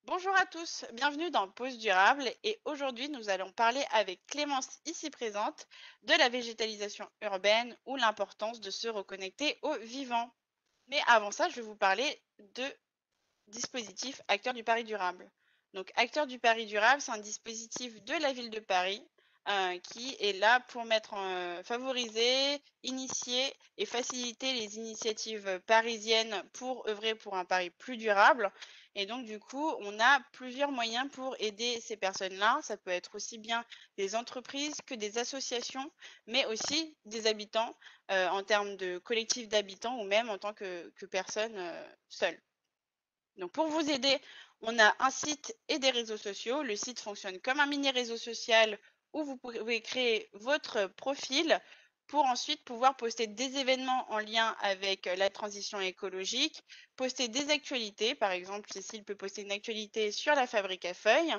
Bonjour à tous, bienvenue dans Pause durable et aujourd'hui nous allons parler avec Clémence ici présente de la végétalisation urbaine ou l'importance de se reconnecter au vivant. Mais avant ça, je vais vous parler de dispositif Acteurs du Paris durable. Donc Acteurs du Paris durable, c'est un dispositif de la ville de Paris qui est là pour favoriser, initier et faciliter les initiatives parisiennes pour œuvrer pour un Paris plus durable. Et donc du coup, on a plusieurs moyens pour aider ces personnes-là. Ça peut être aussi bien des entreprises que des associations, mais aussi des habitants en termes de collectif d'habitants ou même en tant que personne seule. Donc pour vous aider, on a un site et des réseaux sociaux. Le site fonctionne comme un mini réseau social où vous pouvez créer votre profil pour ensuite pouvoir poster des événements en lien avec la transition écologique, poster des actualités. Par exemple, Cécile peut poster une actualité sur la fabrique à feuilles.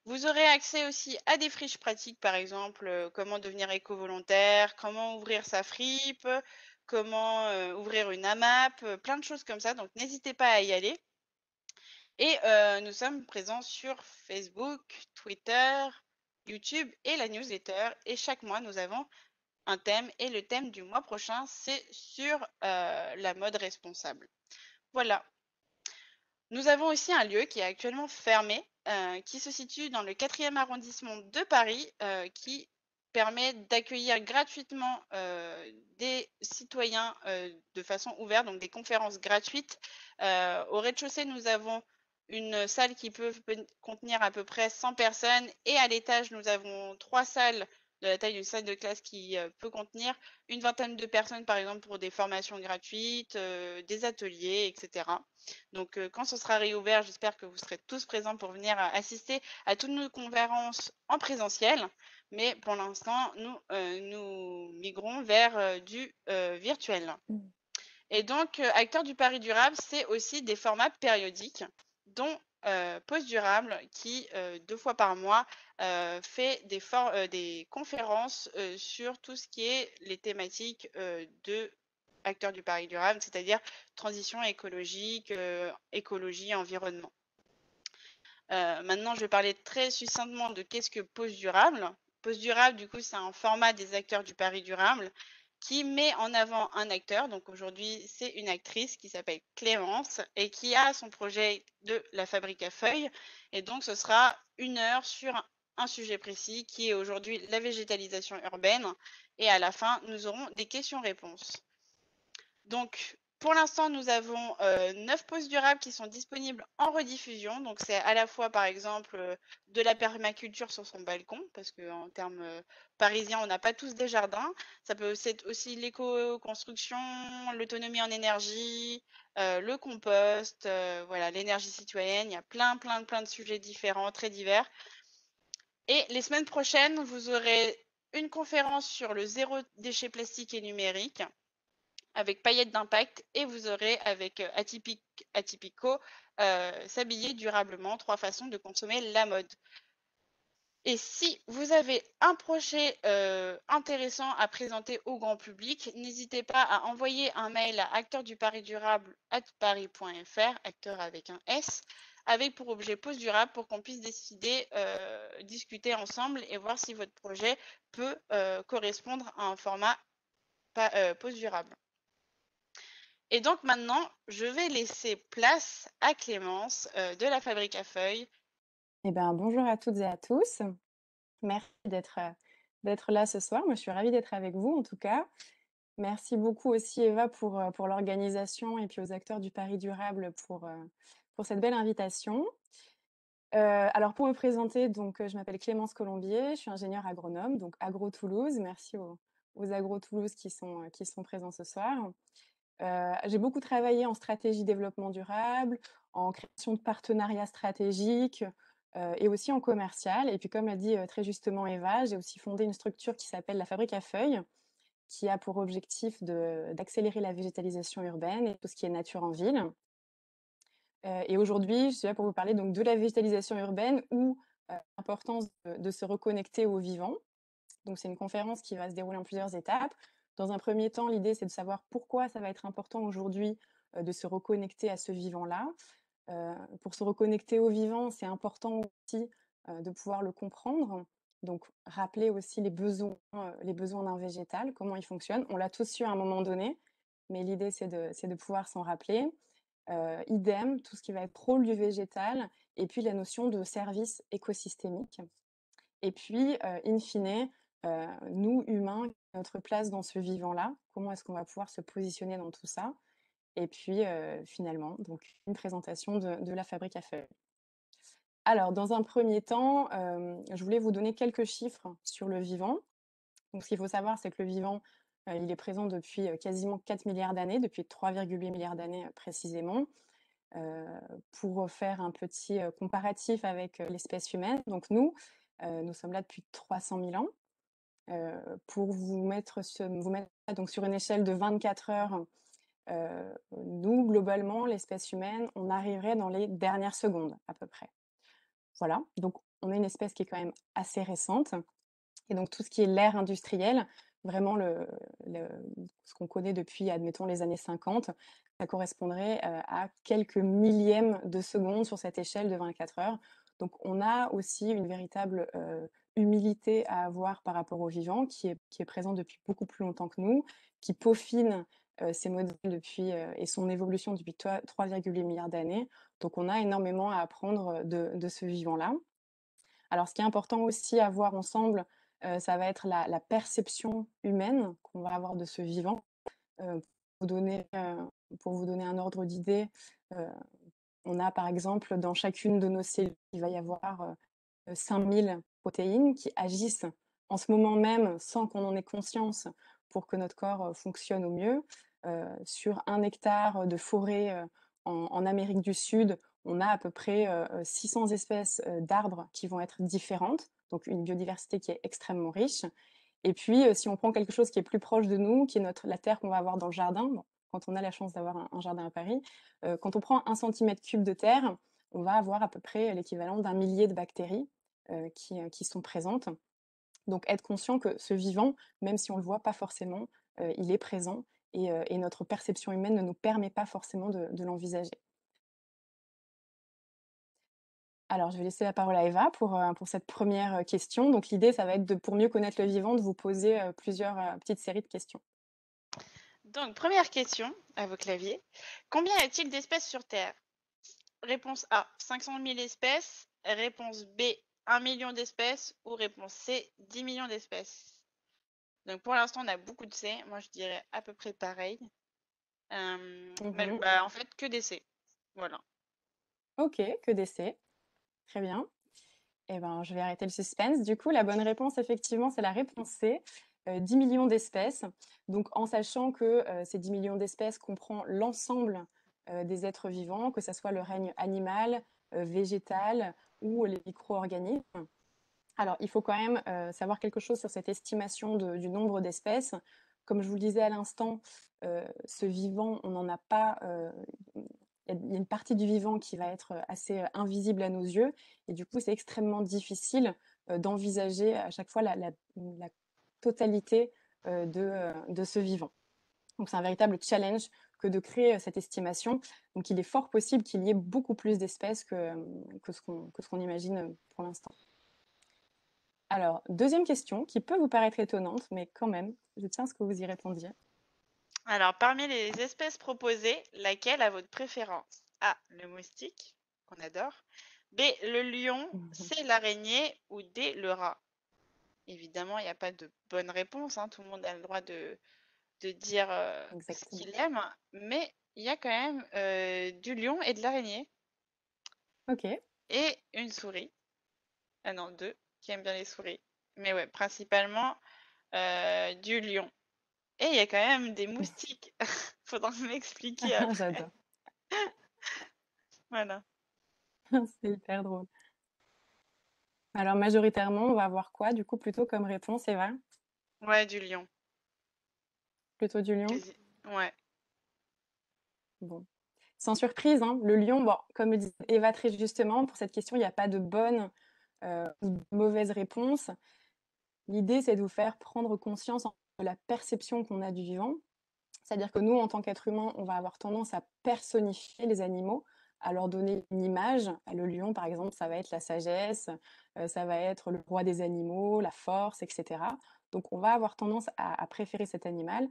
Vous aurez accès aussi à des friches pratiques, par exemple, comment devenir éco-volontaire, comment ouvrir sa fripe, comment ouvrir une AMAP, plein de choses comme ça. Donc n'hésitez pas à y aller. Et nous sommes présents sur Facebook, Twitter, YouTube et la newsletter. Et chaque mois, nous avons un thème. Et le thème du mois prochain, c'est sur la mode responsable. Voilà. Nous avons aussi un lieu qui est actuellement fermé, qui se situe dans le 4e arrondissement de Paris, qui permet d'accueillir gratuitement des citoyens de façon ouverte, donc des conférences gratuites. Au rez-de-chaussée, nous avons une salle qui peut contenir à peu près 100 personnes et à l'étage, nous avons trois salles de la taille d'une salle de classe qui peut contenir une vingtaine de personnes, par exemple, pour des formations gratuites, des ateliers, etc. Donc, quand ce sera réouvert, j'espère que vous serez tous présents pour venir assister à toutes nos conférences en présentiel. Mais pour l'instant, nous migrons vers du virtuel. Mmh. Et donc, Acteurs du Paris durable, c'est aussi des formats périodiques, dont Pause durable, qui, 2 fois par mois, fait des conférences sur tout ce qui est les thématiques de Acteurs du Paris durable, c'est-à-dire transition écologique, écologie, environnement. Maintenant, je vais parler très succinctement de qu'est-ce que Pause durable. Pause durable, du coup, c'est un format des Acteurs du Paris durable qui met en avant un acteur. Donc aujourd'hui, c'est une actrice qui s'appelle Clémence et qui a son projet de la fabrique à feuilles. Et donc, ce sera 1 heure sur un sujet précis qui est aujourd'hui la végétalisation urbaine. Et à la fin, nous aurons des questions-réponses. Donc, pour l'instant, nous avons 9 pauses durables qui sont disponibles en rediffusion. Donc, c'est à la fois, par exemple, de la permaculture sur son balcon, parce qu'en termes parisiens, on n'a pas tous des jardins. Ça peut aussi être aussi l'éco-construction, l'autonomie en énergie, le compost, voilà, l'énergie citoyenne. Il y a plein de sujets différents, très divers. Et les semaines prochaines, vous aurez une conférence sur le zéro déchet plastique et numérique avec paillettes d'impact et vous aurez avec Atypico s'habiller durablement, 3 façons de consommer la mode. Et si vous avez un projet intéressant à présenter au grand public, n'hésitez pas à envoyer un mail à acteursdupariSdurable@paris.fr, acteur avec un S, avec pour objet pause durable pour qu'on puisse décider, discuter ensemble et voir si votre projet peut correspondre à un format pause durable. Et donc maintenant, je vais laisser place à Clémence de la Fabrique à Feuilles. Eh ben, bonjour à toutes et à tous. Merci d'être là ce soir. Moi, je suis ravie d'être avec vous, en tout cas. Merci beaucoup aussi, Eva, pour l'organisation et puis aux acteurs du Paris durable pour cette belle invitation. Alors pour me présenter, donc, je m'appelle Clémence Colombier, je suis ingénieure agronome, donc Agro Toulouse. Merci aux Agro Toulouse qui sont présents ce soir. J'ai beaucoup travaillé en stratégie développement durable, en création de partenariats stratégiques, et aussi en commercial. Et puis comme l'a dit, très justement Eva, j'ai aussi fondé une structure qui s'appelle la Fabrique à feuilles, qui a pour objectif d'accélérer la végétalisation urbaine et tout ce qui est nature en ville. Et aujourd'hui, je suis là pour vous parler donc de la végétalisation urbaine ou, l'importance de se reconnecter au vivant. Donc c'est une conférence qui va se dérouler en plusieurs étapes. Dans un premier temps, l'idée, c'est de savoir pourquoi ça va être important aujourd'hui de se reconnecter à ce vivant-là. Pour se reconnecter au vivant, c'est important aussi, de pouvoir le comprendre. Donc rappeler aussi les besoins d'un végétal, comment il fonctionne. On l'a tous su à un moment donné, mais l'idée c'est de pouvoir s'en rappeler. Idem, tout ce qui va être rôle du végétal et puis la notion de service écosystémique. Et puis, in fine, nous humains, notre place dans ce vivant-là, comment est-ce qu'on va pouvoir se positionner dans tout ça? Et puis, finalement, donc une présentation de la fabrique à feuilles. Alors, dans un premier temps, je voulais vous donner quelques chiffres sur le vivant. Donc, ce qu'il faut savoir, c'est que le vivant, il est présent depuis, quasiment 4 milliards d'années, depuis 3,8 milliards d'années, précisément. Heu, pour faire un petit, comparatif avec, l'espèce humaine, donc nous sommes là depuis 300 000 ans. Pour vous mettre donc sur une échelle de 24 heures, nous, globalement, l'espèce humaine, on arriverait dans les dernières secondes, à peu près. Voilà, donc on est une espèce qui est quand même assez récente et donc tout ce qui est l'ère industrielle, vraiment le ce qu'on connaît depuis, admettons, les années 50, ça correspondrait, à quelques millièmes de secondes sur cette échelle de 24 heures. Donc on a aussi une véritable, humilité à avoir par rapport au vivant qui est présent depuis beaucoup plus longtemps que nous, qui peaufine, ses modèles depuis, et son évolution depuis 3,8 milliards d'années. Donc on a énormément à apprendre, de ce vivant-là. Alors ce qui est important aussi à voir ensemble, ça va être la perception humaine qu'on va avoir de ce vivant. Pour vous donner, pour vous donner un ordre d'idée, heu, on a par exemple dans chacune de nos cellules, il va y avoir, 5 000 protéines qui agissent en ce moment même, sans qu'on en ait conscience, pour que notre corps, fonctionne au mieux. Sur 1 hectare de forêt, en Amérique du Sud, on a à peu près, 600 espèces, d'arbres qui vont être différentes, donc une biodiversité qui est extrêmement riche. Et puis, si on prend quelque chose qui est plus proche de nous, qui est la terre qu'on va avoir dans le jardin, bon, quand on a la chance d'avoir un jardin à Paris, quand on prend 1 cm3 de terre, on va avoir à peu près l'équivalent d'un millier de bactéries, qui sont présentes. Donc être conscient que ce vivant, même si on ne le voit pas forcément, il est présent et notre perception humaine ne nous permet pas forcément de l'envisager. Alors, je vais laisser la parole à Eva pour cette première question. Donc l'idée, ça va être pour mieux connaître le vivant, de vous poser, plusieurs, petites séries de questions. Donc, première question à vos claviers. Combien y a-t-il d'espèces sur Terre? Réponse A, 500 000 espèces. Réponse B, 1 million d'espèces. Ou réponse C, 10 millions d'espèces. Donc, pour l'instant, on a beaucoup de C. Moi, je dirais à peu près pareil. Mais Mmh. bah, en fait, que des C. Voilà. OK, que des C. Très bien. Eh ben, je vais arrêter le suspense. Du coup, la bonne réponse, effectivement, c'est la réponse C, 10 millions d'espèces. Donc en sachant que, ces 10 millions d'espèces comprend l'ensemble, des êtres vivants, que ça soit le règne animal, végétal ou les micro-organismes. Alors, il faut quand même, savoir quelque chose sur cette estimation du nombre d'espèces. Comme je vous le disais à l'instant, ce vivant, on n'en a pas, il y a une partie du vivant qui va être, assez, invisible à nos yeux et du coup, c'est extrêmement difficile, d'envisager à chaque fois la totalité, de ce vivant. Donc c'est un véritable challenge que de créer, cette estimation. Donc il est fort possible qu'il y ait beaucoup plus d'espèces que ce qu'on imagine, pour l'instant. Alors, deuxième question qui peut vous paraître étonnante, mais quand même, je tiens à ce que vous y répondiez. Alors, parmi les espèces proposées, laquelle a votre préférence? A, le moustique, qu'on adore. B, le lion. Mmh. C, l'araignée. Ou D, le rat. Évidemment, il n'y a pas de bonne réponse, hein. Tout le monde a le droit de dire ce Exactement. qu'il aime. Mais il y a quand même du lion et de l'araignée. OK. Et une souris. Ah non, deux, qui aiment bien les souris. Mais ouais, principalement du lion. Et il y a quand même des moustiques. Faudra m'expliquer après. J'adore. Voilà. C'est hyper drôle. Alors majoritairement, on va avoir quoi du coup plutôt comme réponse, Eva? Ouais, du lion. Plutôt du lion? Quasi. Ouais. Bon. Sans surprise, hein, le lion, bon, comme le disait Eva très justement, pour cette question, il n'y a pas de bonne, ou de mauvaise réponse. L'idée, c'est de vous faire prendre conscience de la perception qu'on a du vivant. C'est-à-dire que nous, en tant qu'êtres humains, on va avoir tendance à personnifier les animaux, à leur donner une image. Le lion, par exemple, ça va être la sagesse, ça va être le roi des animaux, la force, et cetera. Donc on va avoir tendance à préférer cet animal,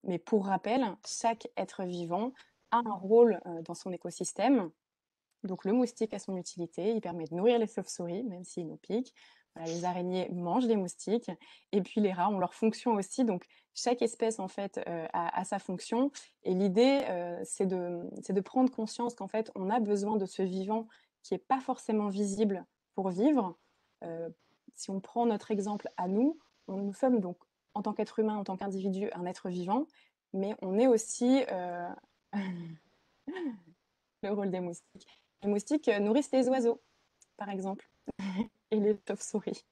mais pour rappel, chaque être vivant a un rôle, dans son écosystème. Donc le moustique a son utilité, il permet de nourrir les chauves-souris, même s'ils nous piquent. Voilà, les araignées mangent les moustiques et puis les rats ont leur fonction aussi. Donc chaque espèce en fait, a sa fonction et l'idée, c'est de prendre conscience qu'en fait, on a besoin de ce vivant qui est pas forcément visible pour vivre. Heu, Si on prend notre exemple à nous, nous sommes donc en tant qu'être humain, en tant qu'individu, un être vivant, mais on est aussi, le rôle des moustiques. Les moustiques nourrissent les oiseaux, par exemple, et les chauves-souris.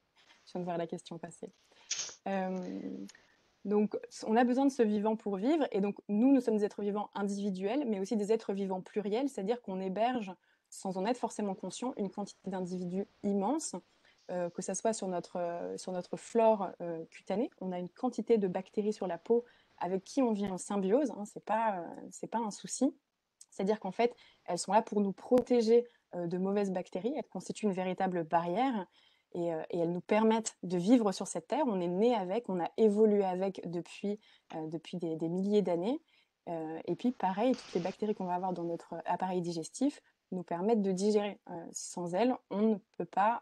Je viens de voir la question passer. Euh, donc, on a besoin de ce vivant pour vivre, et donc nous sommes des êtres vivants individuels, mais aussi des êtres vivants pluriels, c'est-à-dire qu'on héberge, sans en être forcément conscient, une quantité d'individus immense, que ce soit sur notre flore cutanée. On a une quantité de bactéries sur la peau avec qui on vit en symbiose, hein, c'est pas un souci. C'est-à-dire qu'en fait, elles sont là pour nous protéger de mauvaises bactéries. Elles constituent une véritable barrière et elles nous permettent de vivre sur cette terre. On est né avec, on a évolué avec depuis des milliers d'années. Et puis, pareil, toutes les bactéries qu'on va avoir dans notre appareil digestif nous permettent de digérer. Sans elles, on ne peut pas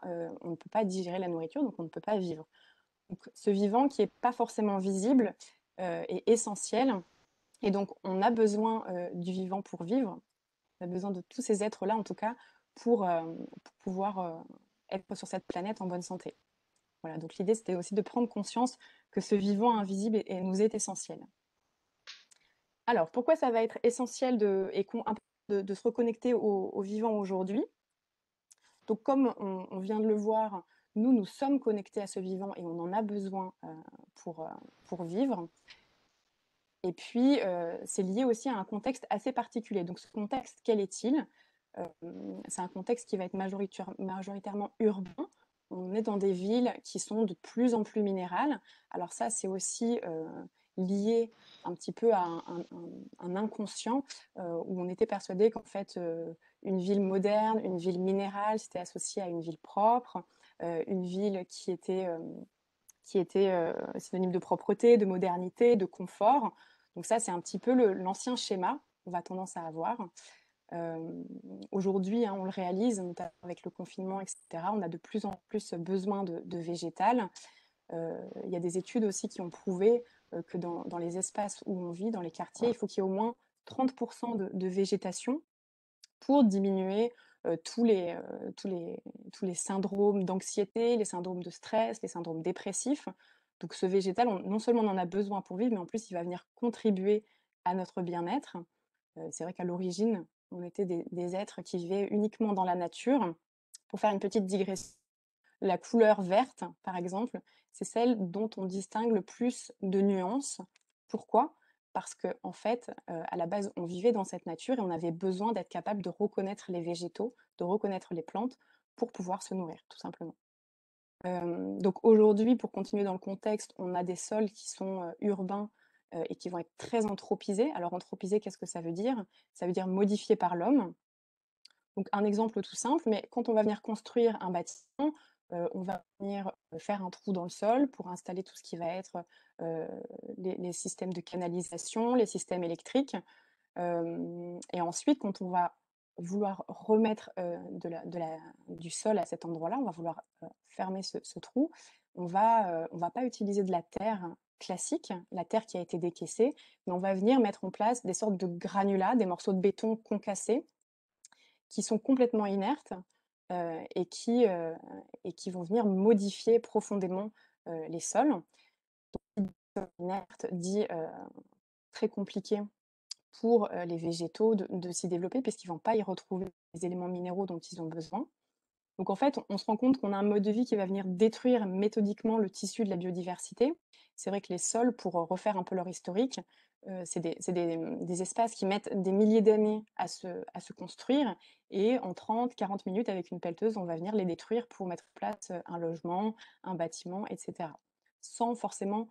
digérer la nourriture, donc on ne peut pas vivre. Donc, ce vivant qui n'est pas forcément visible est essentiel. Et donc, on a besoin du vivant pour vivre. On a besoin de tous ces êtres-là, en tout cas, pour pouvoir être sur cette planète en bonne santé. Voilà, donc l'idée, c'était aussi de prendre conscience que ce vivant invisible nous est essentiel. Alors, pourquoi ça va être essentiel de se reconnecter au vivant aujourd'hui? Donc, comme on vient de le voir, nous sommes connectés à ce vivant et on en a besoin pour vivre. Et puis, c'est lié aussi à un contexte assez particulier. Donc, ce contexte, quel est-il? C'est un contexte qui va être majoritairement urbain. On est dans des villes qui sont de plus en plus minérales. Alors ça, c'est aussi lié un petit peu à un inconscient où on était persuadé qu'en fait, une ville moderne, une ville minérale, c'était associé à une ville propre, une ville qui était synonyme de propreté, de modernité, de confort. Donc ça, c'est un petit peu l'ancien schéma qu'on va tendance à avoir. Aujourd'hui, hein, on le réalise, notamment avec le confinement, etc. On a de plus en plus besoin de végétal. Il y a des études aussi qui ont prouvé que dans les espaces où on vit, dans les quartiers, il faut qu'il y ait au moins 30% de végétation pour diminuer tous les syndromes d'anxiété, les syndromes de stress, les syndromes dépressifs. Donc ce végétal, non seulement on en a besoin pour vivre, mais en plus il va venir contribuer à notre bien-être. C'est vrai qu'à l'origine, on était des êtres qui vivaient uniquement dans la nature. Pour faire une petite digression, la couleur verte, par exemple, c'est celle dont on distingue le plus de nuances. Pourquoi? Parce que en fait, à la base, on vivait dans cette nature et on avait besoin d'être capable de reconnaître les végétaux, de reconnaître les plantes pour pouvoir se nourrir, tout simplement. Donc aujourd'hui, pour continuer dans le contexte, on a des sols qui sont, urbains, et qui vont être très anthropisés. Alors anthropisé, qu'est-ce que ça veut dire? Ça veut dire modifié par l'homme. Donc un exemple tout simple, mais quand on va venir construire un bâtiment, on va venir, faire un trou dans le sol pour installer tout ce qui va être, heu, les systèmes de canalisation, les systèmes électriques. Et ensuite, quand on va vouloir remettre, du sol à cet endroit-là, on va vouloir, fermer ce trou, on va pas utiliser de la terre classique, la terre qui a été décaissée, mais on va venir mettre en place des sortes de granulats, des morceaux de béton concassés qui sont complètement inertes, heu et qui, heu et qui vont venir modifier profondément, les sols. Inerte dit, très compliqué pour, les végétaux de s'y développer puisqu'ils vont pas y retrouver les éléments minéraux dont ils ont besoin. Donc en fait, on se rend compte qu'on a un mode de vie qui va venir détruire méthodiquement le tissu de la biodiversité. C'est vrai que les sols, pour refaire un peu leur historique, des espaces qui mettent des milliers d'années à se construire et en 30-40 minutes avec une pelleteuse, on va venir les détruire pour mettre en place, un logement, un bâtiment et cetera. Sans forcément,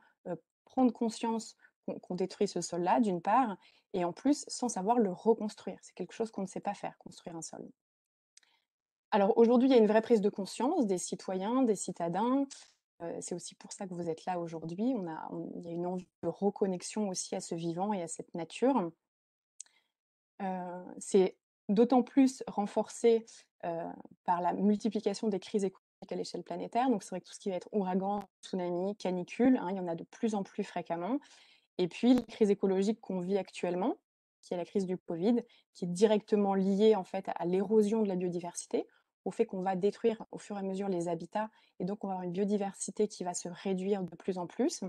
prendre conscience qu'on détruit ce sol-là, d'une part, et en plus, sans savoir le reconstruire. C'est quelque chose qu'on ne sait pas faire, construire un sol. Alors aujourd'hui, il y a une vraie prise de conscience des citoyens, des citadins. C'est aussi pour ça que vous êtes là aujourd'hui. Il y a une envie de reconnexion aussi à ce vivant et à cette nature. C'est d'autant plus renforcé, par la multiplication des crises écologiques à l'échelle planétaire. Donc c'est vrai que tout ce qui va être ouragan, tsunami, canicule, hein, il y en a de plus en plus fréquemment. Et puis la crise écologique qu'on vit actuellement, qui est la crise du Covid, qui est directement liée en fait à l'érosion de la biodiversité, au fait qu'on va détruire au fur et à mesure les habitats et donc on va avoir une biodiversité qui va se réduire de plus en plus.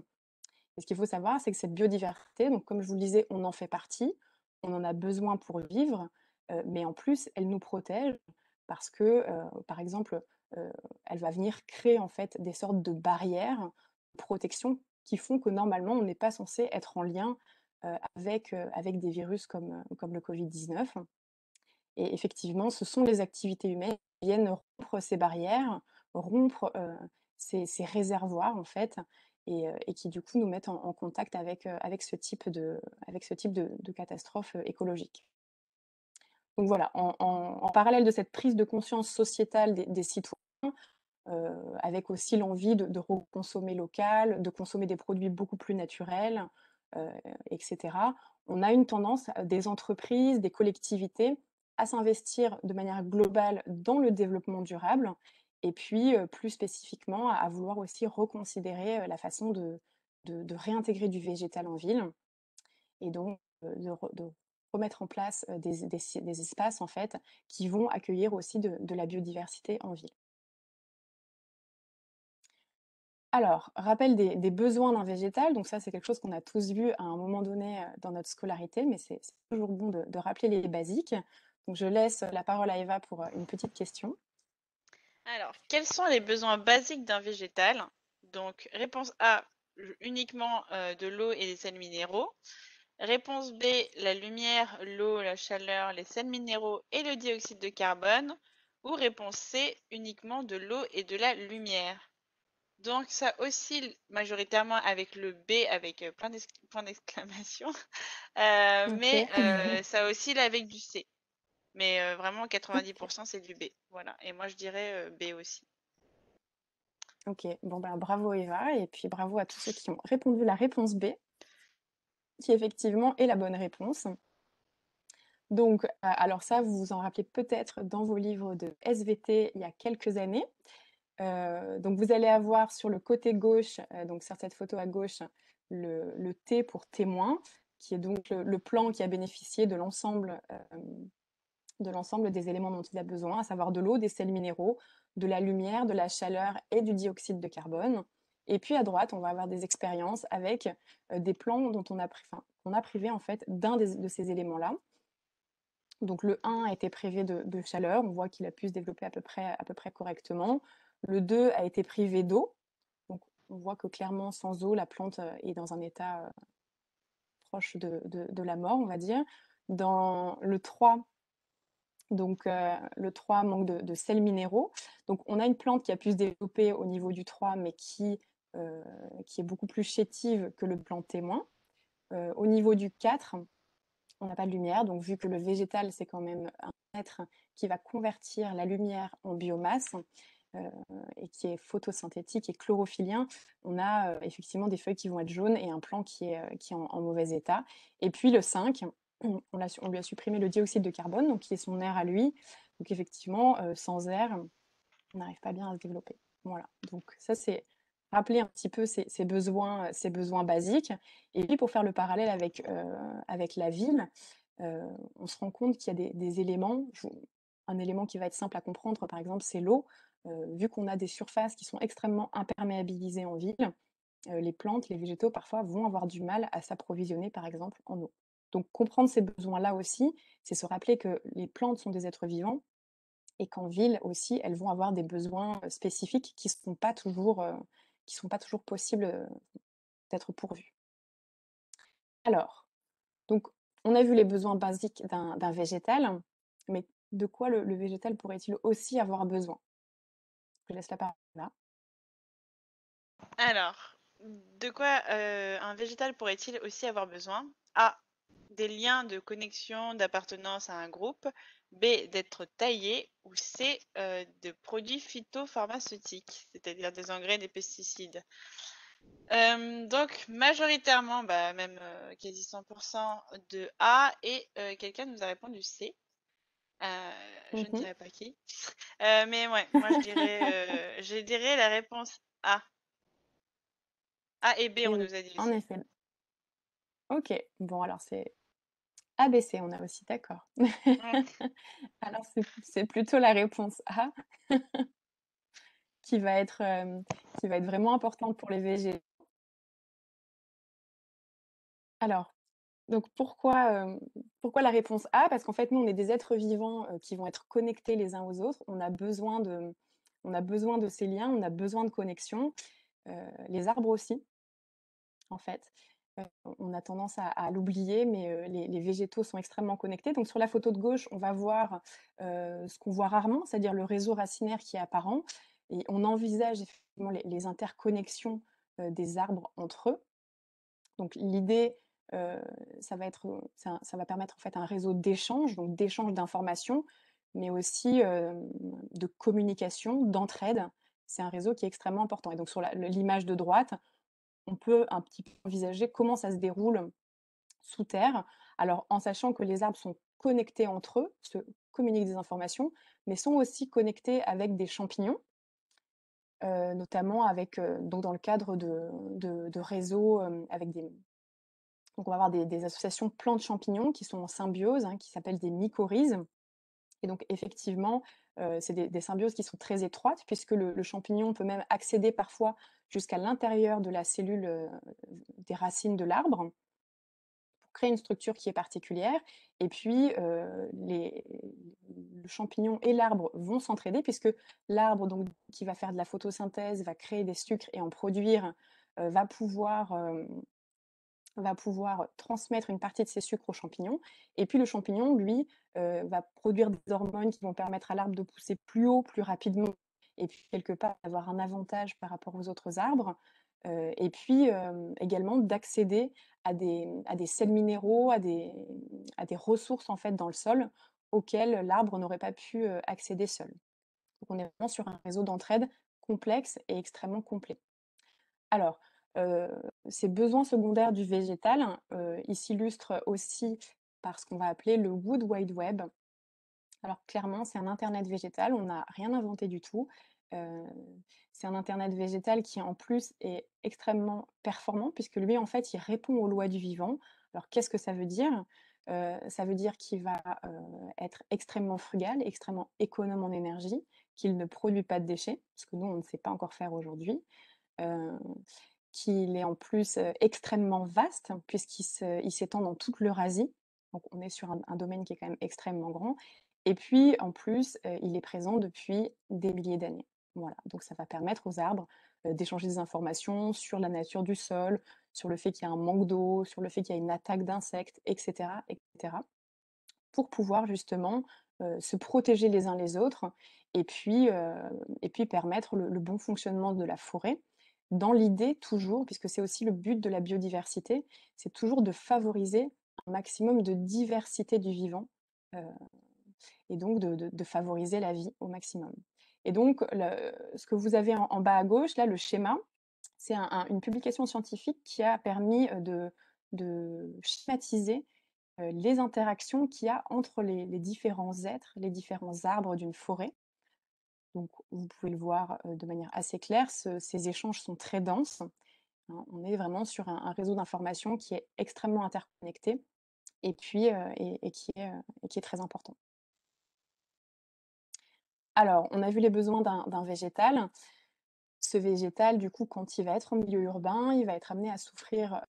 Et ce qu'il faut savoir, c'est que cette biodiversité, donc comme je vous le disais, on en fait partie, on en a besoin pour vivre, mais en plus, elle nous protège parce que, par exemple, heu, elle va venir créer en fait des sortes de barrières, de protection qui font que normalement, on n'est pas censé être en lien, avec des virus comme le Covid-19. Et effectivement, ce sont les activités humaines qui viennent rompre ces barrières, rompre, ces réservoirs en fait et qui du coup nous mettent en contact avec ce type de catastrophe, écologique. Donc voilà, en parallèle de cette prise de conscience sociétale des citoyens, avec aussi l'envie de reconsommer local, de consommer des produits beaucoup plus naturels, heu et cetera. On a une tendance, des entreprises, des collectivités à s'investir de manière globale dans le développement durable et puis, plus spécifiquement à vouloir aussi reconsidérer, la façon de réintégrer du végétal en ville et donc, de remettre en place, des espaces en fait qui vont accueillir aussi de la biodiversité en ville. Alors, rappel des besoins d'un végétal, donc ça, c'est quelque chose qu'on a tous vu à un moment donné, dans notre scolarité, mais c'est toujours bon de rappeler les basiques. Donc je laisse la parole à Eva pour, une petite question. Alors, quels sont les besoins basiques d'un végétal? Donc, réponse A, uniquement de l'eau et des sels minéraux. Réponse B, la lumière, l'eau, la chaleur, les sels minéraux et le dioxyde de carbone. Ou réponse C, uniquement de l'eau et de la lumière. Donc, ça oscille majoritairement avec le B avec plein points d'exclamation, mais OK. ça oscille avec du C. Mais vraiment, 90% c'est du B. Voilà. Et moi, je dirais B aussi. OK. Bon, ben, bravo Eva et puis bravo à tous ceux qui ont répondu la réponse B, qui effectivement est la bonne réponse. Donc, alors ça, vous vous en rappelez peut-être dans vos livres de SVT il y a quelques années. Donc vous allez avoir sur le côté gauche, donc sur cette photo à gauche, le T pour témoin, qui est donc le plan qui a bénéficié de l'ensemble des éléments dont il a besoin, à savoir de l'eau, des sels minéraux, de la lumière, de la chaleur et du dioxyde de carbone. Et puis à droite, on va avoir des expériences avec, des plans dont on a privé en fait d'un de ces éléments-là. Donc le 1 a été privé de chaleur, on voit qu'il a pu se développer à peu près correctement. Le 2 a été privé d'eau, donc on voit que clairement sans eau, la plante, est dans un état, proche de la mort, on va dire. Dans le 3, donc le 3 manque de sels minéraux. Donc on a une plante qui a pu se développer au niveau du 3, mais qui est beaucoup plus chétive que le plan témoin. Au niveau du 4, on n'a pas de lumière, donc vu que le végétal, c'est quand même un être qui va convertir la lumière en biomasse euh, et qui est photosynthétique et chlorophylien, on a effectivement des feuilles qui vont être jaunes et un plant qui est en mauvais état. Et puis le 5, on lui a supprimé le dioxyde de carbone, donc qui est son air à lui. Donc effectivement, sans air, on n'arrive pas bien à se développer. Voilà, donc ça c'est rappeler un petit peu ces besoins basiques. Et puis pour faire le parallèle avec la ville, on se rend compte qu'il y a des éléments, un élément qui va être simple à comprendre par exemple, c'est l'eau. Vu qu'on a des surfaces qui sont extrêmement imperméabilisées en ville, les plantes, les végétaux parfois vont avoir du mal à s'approvisionner par exemple en eau. Donc comprendre ces besoins-là aussi, c'est se rappeler que les plantes sont des êtres vivants et qu'en ville aussi, elles vont avoir des besoins, spécifiques qui sont pas toujours possibles, d'être pourvus. Alors, donc on a vu les besoins basiques d'un végétal, mais de quoi le végétal pourrait-il aussi avoir besoin? Je laisse la parole là. Alors, De quoi un végétal pourrait-il aussi avoir besoin? A. Des liens de connexion, d'appartenance à un groupe. B. D'être taillé. Ou C. De produits phytopharmaceutiques, c'est-à-dire des engrais, des pesticides. Donc, majoritairement, bah, même quasi 100% de A, et quelqu'un nous a répondu C. Euh, je ne Mhm. dirais pas qui. Mais ouais, moi je dirais la réponse A. A et B, Et on oui, nous a dit en aussi. effet. Ok, bon alors c'est ABC, on a aussi, d'accord. Alors c'est plutôt la réponse A qui va être, qui va être vraiment importante pour les végétaux. Alors, donc pourquoi la réponse A? Parce qu'en fait, nous, on est des êtres vivants, qui vont être connectés les uns aux autres. On a besoin de ces liens, on a besoin de connexion. Les arbres aussi, en fait. On a tendance à l'oublier, mais les végétaux sont extrêmement connectés. Donc sur la photo de gauche, on va voir, ce qu'on voit rarement, c'est-à-dire le réseau racinaire qui est apparent, et on envisage effectivement les interconnexions, des arbres entre eux. Donc l'idée, heu, ça va permettre en fait un réseau d'échange, donc d'échange d'informations, mais aussi, de communication, d'entraide. C'est un réseau qui est extrêmement important, et donc sur l'image de droite, on peut un petit peu envisager comment ça se déroule sous terre. Alors en sachant que les arbres sont connectés entre eux, se communiquent des informations, mais sont aussi connectés avec des champignons, notamment avec, donc dans le cadre de réseaux, avec des donc on va avoir des associations plantes-champignons qui sont en symbiose, hein, qui s'appellent des mycorhizes. Et donc effectivement, c'est des symbioses qui sont très étroites, puisque le champignon peut même accéder parfois jusqu'à l'intérieur de la cellule, des racines de l'arbre, pour créer une structure qui est particulière. Et puis, le champignon et l'arbre vont s'entraider, puisque l'arbre, donc, qui va faire de la photosynthèse, va créer des sucres et en produire, va pouvoir transmettre une partie de ses sucres aux champignons. Et puis le champignon, lui, va produire des hormones qui vont permettre à l'arbre de pousser plus haut, plus rapidement, et puis quelque part avoir un avantage par rapport aux autres arbres. Et puis également d'accéder à des sels minéraux, à des ressources en fait dans le sol auxquelles l'arbre n'aurait pas pu accéder seul. Donc on est vraiment sur un réseau d'entraide complexe et extrêmement complet. Alors, heu, ces besoins secondaires du végétal, ils s'illustrent aussi par ce qu'on va appeler le Wood Wide Web. Alors clairement, c'est un internet végétal, on n'a rien inventé du tout. Heu, c'est un internet végétal qui en plus est extrêmement performant, puisque lui, en fait, il répond aux lois du vivant. Alors qu'est-ce que ça veut dire? Ça veut dire qu'il va, être extrêmement frugal, extrêmement économe en énergie, qu'il ne produit pas de déchets, ce que nous, on ne sait pas encore faire aujourd'hui. Heu qu'il est en plus, extrêmement vaste, il s'étend dans toute l'Eurasie. Donc on est sur un domaine qui est quand même extrêmement grand, et puis en plus, il est présent depuis des milliers d'années. Voilà, donc ça va permettre aux arbres, d'échanger des informations sur la nature du sol, sur le fait qu'il y a un manque d'eau, sur le fait qu'il y a une attaque d'insectes, et cetera, pour pouvoir justement, se protéger les uns les autres, et puis permettre le bon fonctionnement de la forêt. Dans l'idée toujours, puisque c'est aussi le but de la biodiversité, c'est toujours de favoriser un maximum de diversité du vivant, heu et donc de favoriser la vie au maximum. Et donc ce que vous avez en bas à gauche, là, le schéma, c'est une publication scientifique qui a permis, de schématiser les interactions qu'il y a entre les différents êtres, les différents arbres d'une forêt. Donc vous pouvez le voir, de manière assez claire, ces échanges sont très denses, hein. On est vraiment sur un réseau d'informations qui est extrêmement interconnecté, et puis, et qui est très important. Alors, on a vu les besoins d'un végétal. Ce végétal, du coup, quand il va être en milieu urbain, il va être amené à souffrir,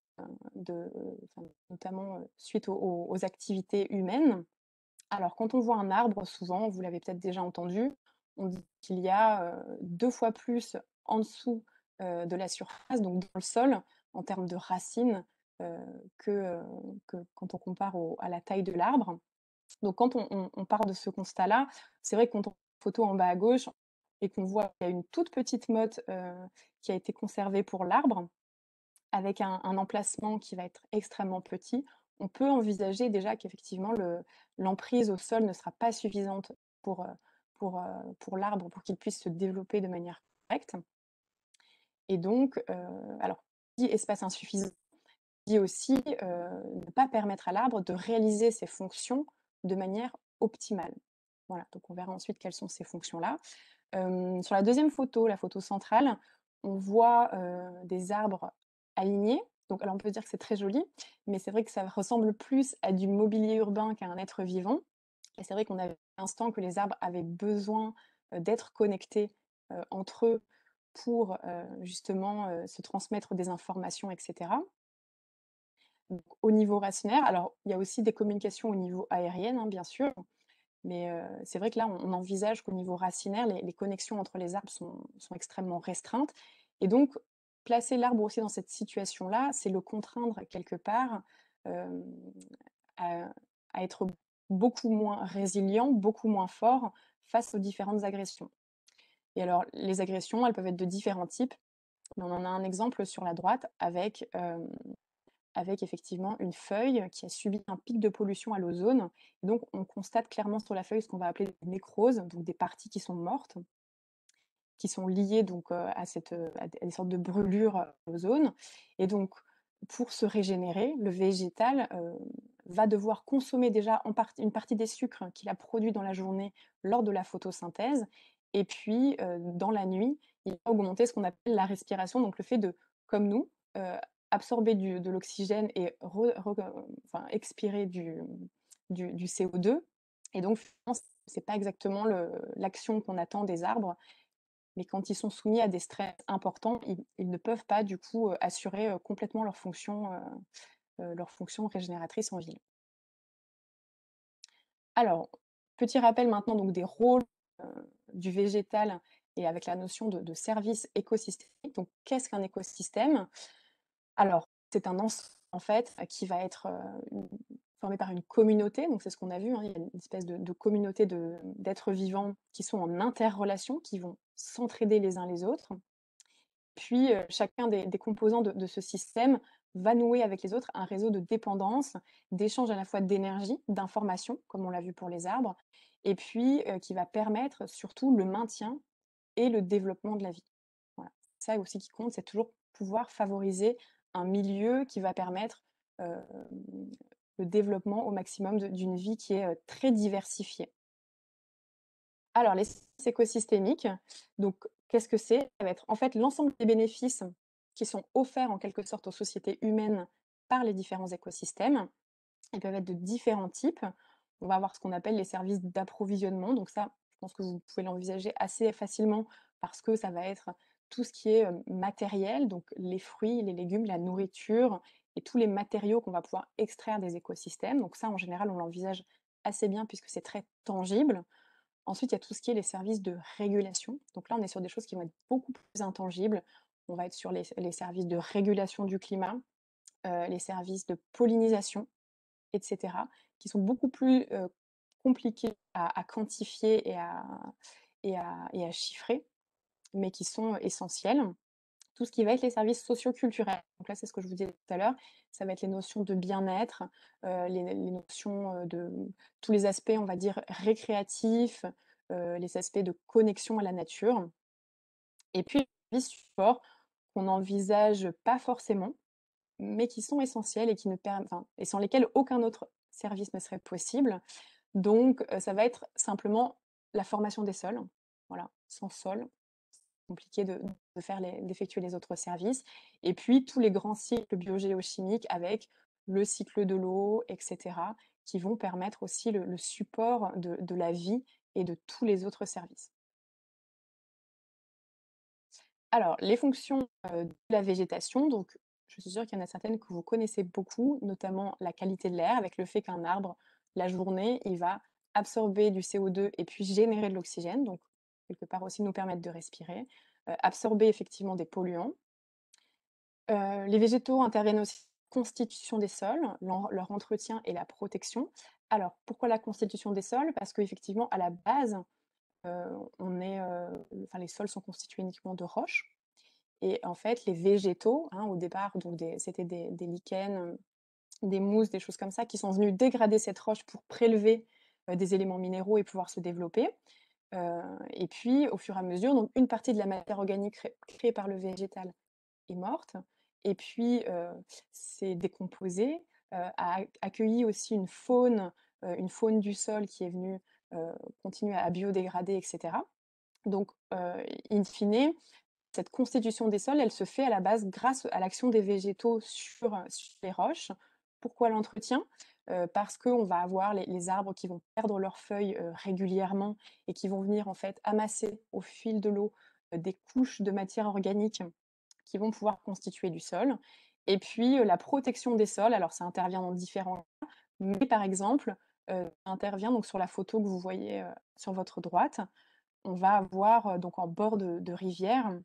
notamment, suite aux activités humaines. Alors, quand on voit un arbre, souvent, vous l'avez peut-être déjà entendu, on dit qu'il y a, 2 fois plus en dessous, de la surface, donc dans le sol, en termes de racines, heu, que quand on compare à la taille de l'arbre. Donc quand on part de ce constat-là, c'est vrai que quand on photo en bas à gauche et qu'on voit qu'il y a une toute petite motte, qui a été conservée pour l'arbre, avec un emplacement qui va être extrêmement petit, on peut envisager déjà qu'effectivement l'emprise au sol ne sera pas suffisante pour, pour l'arbre, pour qu'il puisse se développer de manière correcte. Et donc, alors, qui dit espace insuffisant, dit aussi, ne pas permettre à l'arbre de réaliser ses fonctions de manière optimale. Voilà, donc on verra ensuite quelles sont ces fonctions-là. Sur la deuxième photo, la photo centrale, on voit, des arbres alignés. Donc alors on peut dire que c'est très joli, mais c'est vrai que ça ressemble plus à du mobilier urbain qu'à un être vivant. Et c'est vrai qu'on avait l'instant que les arbres avaient besoin, d'être connectés, entre eux pour, justement, se transmettre des informations et cetera. Donc au niveau racinaire, alors il y a aussi des communications au niveau aérienne, hein, bien sûr, mais c'est vrai que là, on envisage qu'au niveau racinaire, les connexions entre les arbres sont extrêmement restreintes et donc placer l'arbre aussi dans cette situation-là, c'est le contraindre quelque part, hem, à à être beaucoup moins résilient, beaucoup moins fort face aux différentes agressions. Et alors les agressions, elles peuvent être de différents types, mais on en a un exemple sur la droite avec effectivement une feuille qui a subi un pic de pollution à l'ozone. Et donc, on constate clairement sur la feuille ce qu'on va appeler des nécroses, donc des parties qui sont mortes, qui sont liées donc à des sortes de brûlures à l'ozone. Et donc, pour se régénérer, le végétal va devoir consommer déjà une partie des sucres qu'il a produits dans la journée lors de la photosynthèse. Et puis, dans la nuit, il va augmenter ce qu'on appelle la respiration, donc le fait de, comme nous, absorber de l'oxygène et enfin, expirer du CO2. Et donc, finalement, c'est pas exactement l'action qu'on attend des arbres, mais quand ils sont soumis à des stress importants, ils ne peuvent pas du coup assurer complètement leur fonction régénératrice en ville. Alors, petit rappel maintenant donc des rôles du végétal et avec la notion de service écosystémique. Donc, qu'est-ce qu'un écosystème? Alors, c'est un ensemble, en fait, qui va être, formé par une communauté, donc c'est ce qu'on a vu, hein, il y a une espèce de communauté d'êtres vivants qui sont en interrelation, qui vont s'entraider les uns les autres. Puis, chacun des composants de ce système va nouer avec les autres un réseau de dépendance, d'échange à la fois d'énergie, d'informations, comme on l'a vu pour les arbres, et puis, qui va permettre surtout le maintien et le développement de la vie. Voilà. Ça aussi qui compte, c'est toujours pouvoir favoriser un milieu qui va permettre, hem, le développement au maximum d'une vie qui est, très diversifiée. Alors les services écosystémiques, donc qu'est-ce que c'est? Ça va être en fait l'ensemble des bénéfices qui sont offerts en quelque sorte aux sociétés humaines par les différents écosystèmes. Ils peuvent être de différents types. On va avoir ce qu'on appelle les services d'approvisionnement. Donc ça, je pense que vous pouvez l'envisager assez facilement parce que ça va être tout ce qui est matériel, donc les fruits, les légumes, la nourriture et tous les matériaux qu'on va pouvoir extraire des écosystèmes. Donc ça, en général, on l'envisage assez bien puisque c'est très tangible. Ensuite, il y a tout ce qui est les services de régulation. Donc là, on est sur des choses qui vont être beaucoup plus intangibles. On va être sur les services de régulation du climat, les services de pollinisation, et cetera, qui sont beaucoup plus, compliqués à quantifier et à chiffrer, mais qui sont essentiels. Tout ce qui va être les services socioculturels. Donc là, c'est ce que je vous disais tout à l'heure, ça va être les notions de bien-être, les notions, de tous les aspects, on va dire, récréatifs, les aspects de connexion à la nature et puis les services support qu'on n'envisage pas forcément, mais qui sont essentiels et qui ne perm enfin et sans lesquels aucun autre service ne serait possible. Donc ça va être simplement la formation des sols. Voilà, sans sol, compliqué de faire d'effectuer les autres services. Et puis tous les grands cycles biogéochimiques avec le cycle de l'eau, et cetera, qui vont permettre aussi le support de la vie et de tous les autres services. Alors, les fonctions, de la végétation, donc je suis sûre qu'il y en a certaines que vous connaissez beaucoup, notamment la qualité de l'air, avec le fait qu'un arbre, la journée, il va absorber du CO2 et puis générer de l'oxygène, donc quelque part aussi nous permettre de respirer, absorber effectivement des polluants. Les végétaux interviennent aussi dans la constitution des sols, leur entretien et la protection. Alors, pourquoi la constitution des sols? Parce qu'effectivement, à la base, on est, enfin les sols sont constitués uniquement de roches Et en fait, les végétaux, hein, au départ, donc c'était des lichens, des mousses, des choses comme ça, qui sont venus dégrader cette roche pour prélever, des éléments minéraux et pouvoir se développer. Et puis, au fur et à mesure, donc une partie de la matière organique créée par le végétal est morte et puis, s'est décomposée, a accueilli aussi une faune du sol qui est venue, heu, continuer à biodégrader et cetera. Donc, in fine, cette constitution des sols, elle se fait à la base grâce à l'action des végétaux sur les roches. Pourquoi l'entretien? Parce qu'on va avoir les arbres qui vont perdre leurs feuilles, régulièrement et qui vont venir en fait amasser au fil de l'eau, des couches de matière organique qui vont pouvoir constituer du sol. Et puis, la protection des sols, alors ça intervient dans différents cas, mais par exemple, ça intervient donc sur la photo que vous voyez, sur votre droite. On va avoir, donc en bord de rivière,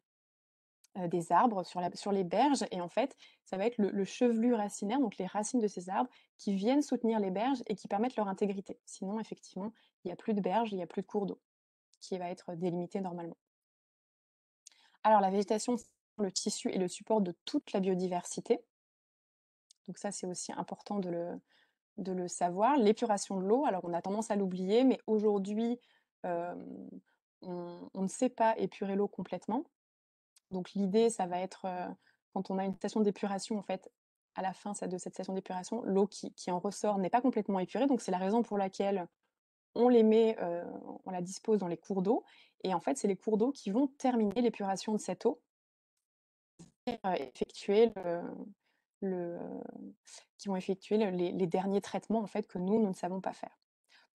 des arbres sur les berges et en fait, ça va être le chevelu racinaire, donc les racines de ces arbres qui viennent soutenir les berges et qui permettent leur intégrité. Sinon, effectivement, il y a plus de berges, il y a plus de cours d'eau qui va être délimité normalement. Alors la végétation, c'est le tissu et le support de toute la biodiversité, donc ça, c'est aussi important de le savoir. L'épuration de l'eau, alors on a tendance à l'oublier, mais aujourd'hui, hem, on ne sait pas épurer l'eau complètement. Donc l'idée, ça va être, quand on a une station d'épuration, en fait, à la fin de cette station d'épuration, l'eau qui en ressort n'est pas complètement épurée. Donc c'est la raison pour laquelle on les met, on la dispose dans les cours d'eau et en fait, c'est les cours d'eau qui vont terminer l'épuration de cette eau et effectuer le qui vont effectuer les derniers traitements, en fait, que nous ne savons pas faire.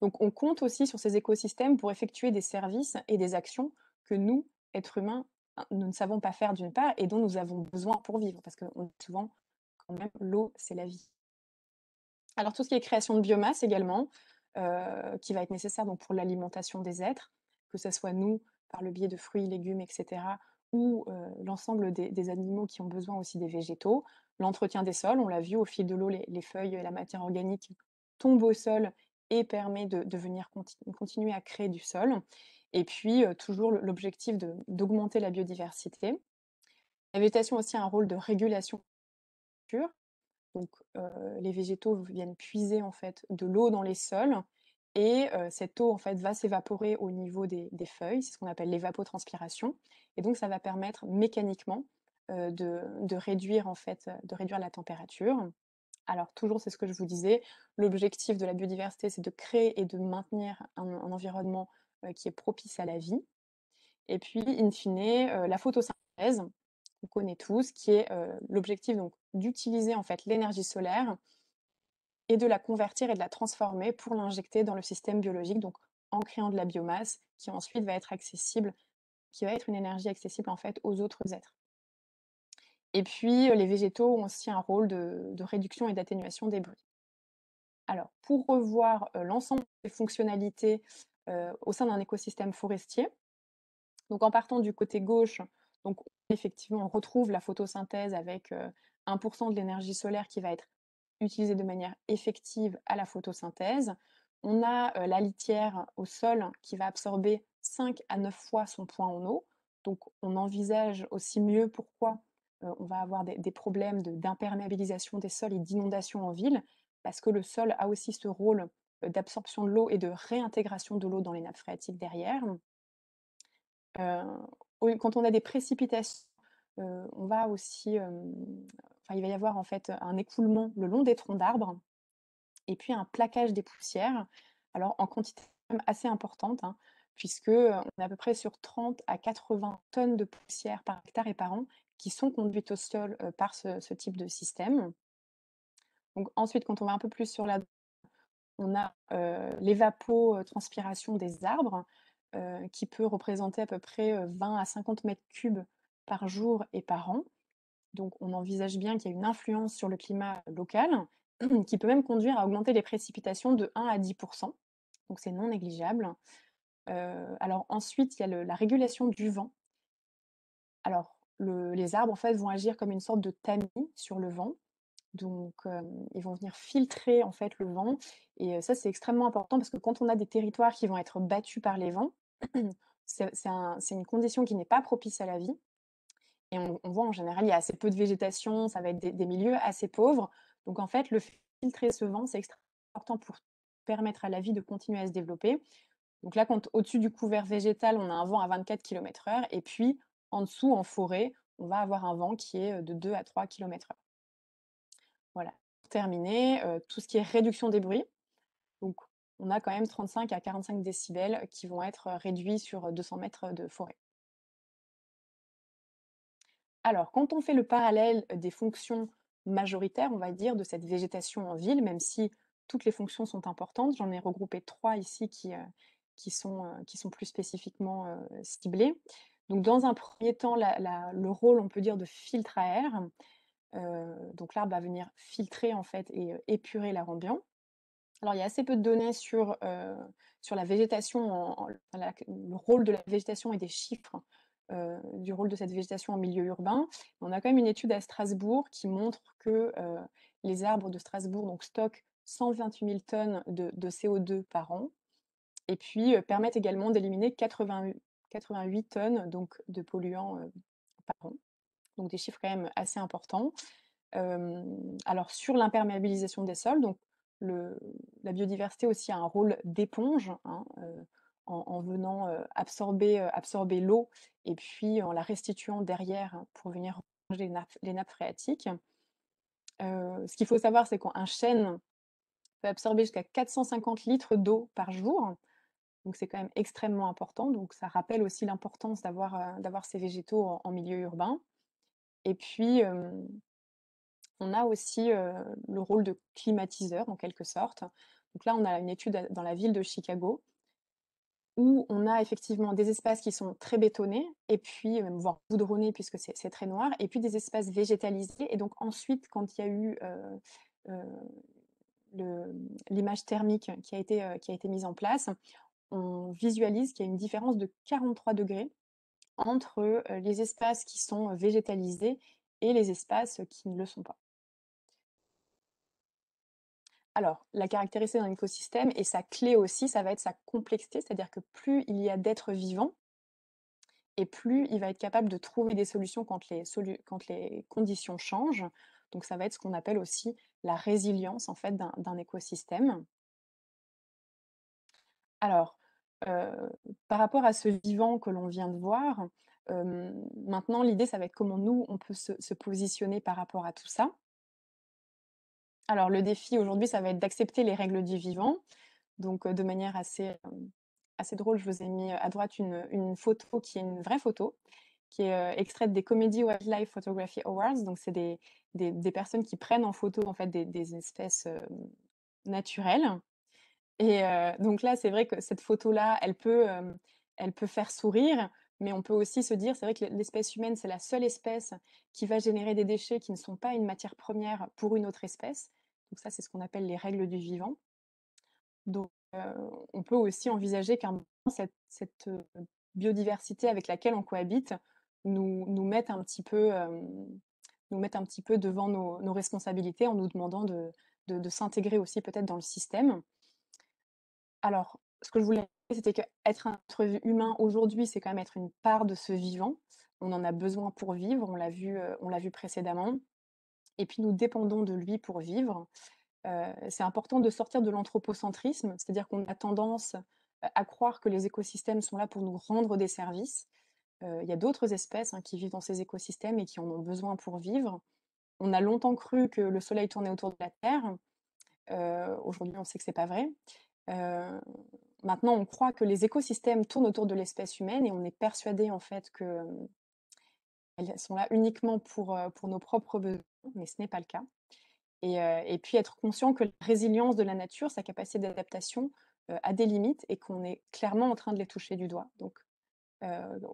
Donc on compte aussi sur ces écosystèmes pour effectuer des services et des actions que nous, êtres humains, nous ne savons pas faire d'une part et dont nous avons besoin pour vivre, parce qu'on dit souvent quand même l'eau, c'est la vie. Alors tout ce qui est création de biomasse également, qui va être nécessaire donc pour l'alimentation des êtres, que ce soit nous, par le biais de fruits, légumes et cetera, ou l'ensemble des animaux qui ont besoin aussi des végétaux. L'entretien des sols, on l'a vu au fil de l'eau, les feuilles et la matière organique tombent au sol et permet de venir continuer à créer du sol. Et puis, toujours l'objectif d'augmenter la biodiversité. La végétation a aussi un rôle de régulation pure. Donc, les végétaux viennent puiser en fait de l'eau dans les sols et cette eau en fait va s'évaporer au niveau des feuilles, c'est ce qu'on appelle l'évapotranspiration et donc ça va permettre mécaniquement, de réduire en fait, de réduire la température. Alors toujours, c'est ce que je vous disais, l'objectif de la biodiversité, c'est de créer et de maintenir un environnement, qui est propice à la vie et puis in fine, la photosynthèse, qu'on connaît tous, qui est, l'objectif donc d'utiliser en fait l'énergie solaire et de la convertir et de la transformer pour l'injecter dans le système biologique, donc en créant de la biomasse qui ensuite va être accessible, qui va être une énergie accessible en fait aux autres êtres. Et puis, les végétaux ont aussi un rôle de réduction et d'atténuation des bruits. Alors pour revoir, l'ensemble des fonctionnalités, au sein d'un écosystème forestier, donc en partant du côté gauche, donc effectivement, on retrouve la photosynthèse avec, 1 de l'énergie solaire qui va être utilisée de manière effective à la photosynthèse. On a, la litière au sol qui va absorber 5 à 9 fois son poids en eau. Donc on envisage aussi mieux pourquoi, on va avoir des problèmes d'imperméabilisation des sols et d'inondation en ville, parce que le sol a aussi ce rôle, d'absorption de l'eau et de réintégration de l'eau dans les nappes phréatiques derrière. Heu, oui, quand on a des précipitations, on va aussi, enfin, il va y avoir en fait un écoulement le long des troncs d'arbres et puis un plaquage des poussières. Alors en quantité quand même assez importante, hein, puisque, on est à peu près sur 30 à 80 tonnes de poussière par hectare et par an qui sont conduites au sol, par ce type de système. Donc ensuite, quand on va un peu plus sur la on a, l'évapotranspiration des arbres, qui peut représenter à peu près, 20 à 50 mètres cubes par jour et par an. Donc on envisage bien qu'il y a une influence sur le climat local, qui peut même conduire à augmenter les précipitations de 1 à 10. Donc c'est non négligeable. Alors ensuite, il y a la régulation du vent. Alors les arbres, en fait, vont agir comme une sorte de tamis sur le vent. Donc, ils vont venir filtrer en fait le vent et ça c'est extrêmement important parce que quand on a des territoires qui vont être battus par les vents, c'est une condition qui n'est pas propice à la vie et on voit en général, il y a assez peu de végétation, ça va être des milieux assez pauvres. Donc en fait, le filtrer ce vent, c'est extrêmement important pour permettre à la vie de continuer à se développer. Donc là, quand au-dessus du couvert végétal, on a un vent à 24 km/h et puis en dessous, en forêt, on va avoir un vent qui est, de 2 à 3 km/h. Voilà. Pour terminer, tout ce qui est réduction des bruits, donc on a quand même 35 à 45 décibels qui vont être, réduits sur, 200 mètres de forêt. Alors, quand on fait le parallèle des fonctions majoritaires, on va dire, de cette végétation en ville, même si toutes les fonctions sont importantes, j'en ai regroupé 3 ici qui sont plus spécifiquement, ciblées. Donc dans un premier temps, le rôle, on peut dire, de filtre à air, donc l'arbre va venir filtrer en fait et épurer l'air ambiant. Alors, il y a assez peu de données sur la végétation, le rôle de la végétation et des chiffres du rôle de cette végétation en milieu urbain. On a quand même une étude à Strasbourg qui montre que les arbres de Strasbourg donc, stockent 128 000 tonnes de CO2 par an et puis permettent également d'éliminer 88 tonnes donc, de polluants par an. Donc des chiffres quand même assez importants. Alors sur l'imperméabilisation des sols, donc le la biodiversité aussi a un rôle d'éponge, hein, en venant, absorber l'eau et puis en la restituant derrière, hein, pour venir ranger les nappes phréatiques. Ce qu'il faut savoir, c'est qu'un chêne peut absorber jusqu'à 450 litres d'eau par jour, donc c'est quand même extrêmement important. Donc ça rappelle aussi l'importance d'avoir ces végétaux en milieu urbain et puis, on a aussi, le rôle de climatiseur en quelque sorte. Donc là, on a une étude dans la ville de Chicago où on a effectivement des espaces qui sont très bétonnés et puis, même voire goudronnés puisque c'est très noir et puis des espaces végétalisés et donc ensuite quand il y a eu, heu, le l'image thermique qui a été mise en place, on visualise qu'il y a une différence de 43 degrés entre, les espaces qui sont végétalisés et les espaces qui ne le sont pas. Alors, la caractéristique d'un écosystème et sa clé aussi, ça va être sa complexité, c'est-à-dire que plus il y a d'êtres vivants et plus il va être capable de trouver des solutions quand les conditions changent. Donc ça va être ce qu'on appelle aussi la résilience en fait d'un écosystème. Alors, par rapport à ce vivant que l'on vient de voir, maintenant l'idée ça va être comment nous on peut se positionner par rapport à tout ça. Alors le défi aujourd'hui, ça va être d'accepter les règles du vivant, donc de manière assez drôle, je vous ai mis à droite une photo qui est une vraie photo, qui est extraite des Comedy Wildlife Photography Awards. Donc, c'est des personnes qui prennent en photo en fait des espèces naturelles. Et donc là, c'est vrai que cette photo-là, elle peut faire sourire, mais on peut aussi se dire, c'est vrai que l'espèce humaine, c'est la seule espèce qui va générer des déchets qui ne sont pas une matière première pour une autre espèce. Donc ça, c'est ce qu'on appelle les règles du vivant. Donc, on peut aussi envisager qu'un moment cette biodiversité avec laquelle on cohabite nous mette un petit peu, nous mette un petit peu devant nos responsabilités en nous demandant de s'intégrer aussi peut-être dans le système. Alors, ce que je voulais dire, c'était qu'être un être humain aujourd'hui, c'est quand même être une part de ce vivant. On en a besoin pour vivre, on l'a vu précédemment et puis nous dépendons de lui pour vivre. C'est important de sortir de l'anthropocentrisme, c'est-à-dire qu'on a tendance, à croire que les écosystèmes sont là pour nous rendre des services. Il y a d'autres espèces, hein, qui vivent dans ces écosystèmes et qui en ont besoin pour vivre. On a longtemps cru que le soleil tournait autour de la Terre. Aujourd'hui, on sait que c'est pas vrai. Heu, Maintenant, on croit que les écosystèmes tournent autour de l'espèce humaine et on est persuadé, en fait, que, elles sont là uniquement pour nos propres besoins, mais ce n'est pas le cas. Et puis être conscient que la résilience de la nature, sa capacité d'adaptation, a des limites et qu'on est clairement en train de les toucher du doigt. Donc,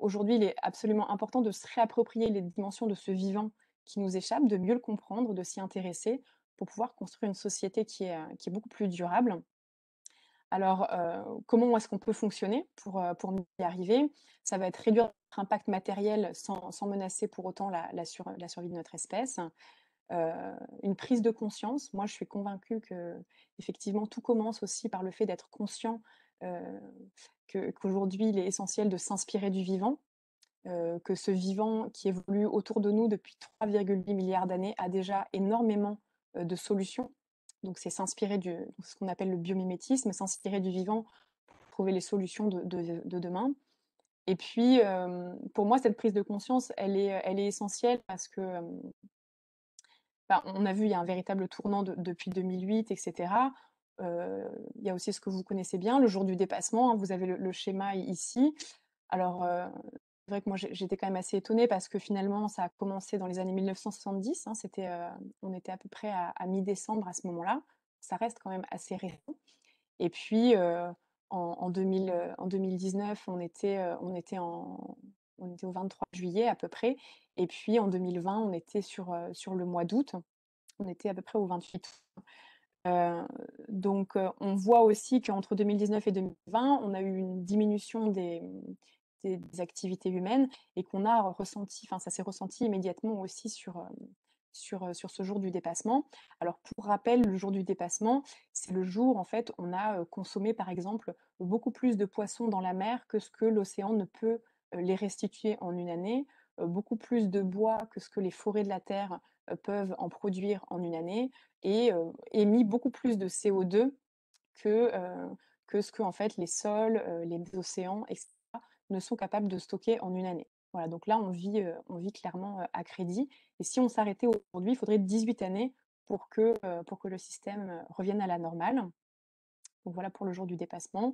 aujourd'hui, il est absolument important de se réapproprier les dimensions de ce vivant qui nous échappe, de mieux le comprendre, de s'y intéresser pour pouvoir construire une société qui est beaucoup plus durable. Alors, comment est-ce qu'on peut fonctionner pour y arriver? Ça va être réduire notre impact matériel sans menacer pour autant la survie de notre espèce. Heu, une prise de conscience. Moi, je suis convaincue qu'effectivement, tout commence aussi par le fait d'être conscient, heu, qu'aujourd'hui, il est essentiel de s'inspirer du vivant. que ce vivant qui évolue autour de nous depuis 3,8 milliards d'années a déjà énormément, de solutions. Donc c'est s'inspirer du ce qu'on appelle le biomimétisme, s'inspirer du vivant pour trouver les solutions de demain. Et puis, pour moi, cette prise de conscience, elle est essentielle parce que, bah, on a vu, il y a un véritable tournant depuis 2008 et cetera. Il y a aussi ce que vous connaissez bien, le jour du dépassement, hein, vous avez le schéma ici. Alors, c'est vrai que moi j'étais quand même assez étonnée parce que finalement ça a commencé dans les années 1970, hein, on était à peu près à mi-décembre à ce moment-là. Ça reste quand même assez récent. Et puis, en 2019, on était au 23 juillet à peu près. Et puis en 2020, on était sur le mois d'août. On était à peu près au 28. Heu, donc, on voit aussi qu'entre 2019 et 2020, on a eu une diminution des activités humaines et qu'on a ressenti, enfin ça s'est ressenti immédiatement aussi sur ce jour du dépassement. Alors pour rappel, le jour du dépassement, c'est le jour en fait, on a, consommé par exemple beaucoup plus de poissons dans la mer que ce que l'océan ne peut, les restituer en une année, beaucoup plus de bois que ce que les forêts de la terre, peuvent en produire en une année et émis beaucoup plus de CO2 que ce que en fait les sols, les océans et cetera ne sont capables de stocker en une année. Voilà, donc là on vit clairement, à crédit et si on s'arrêtait aujourd'hui, il faudrait 18 années pour que le système, revienne à la normale. Donc voilà pour le jour du dépassement.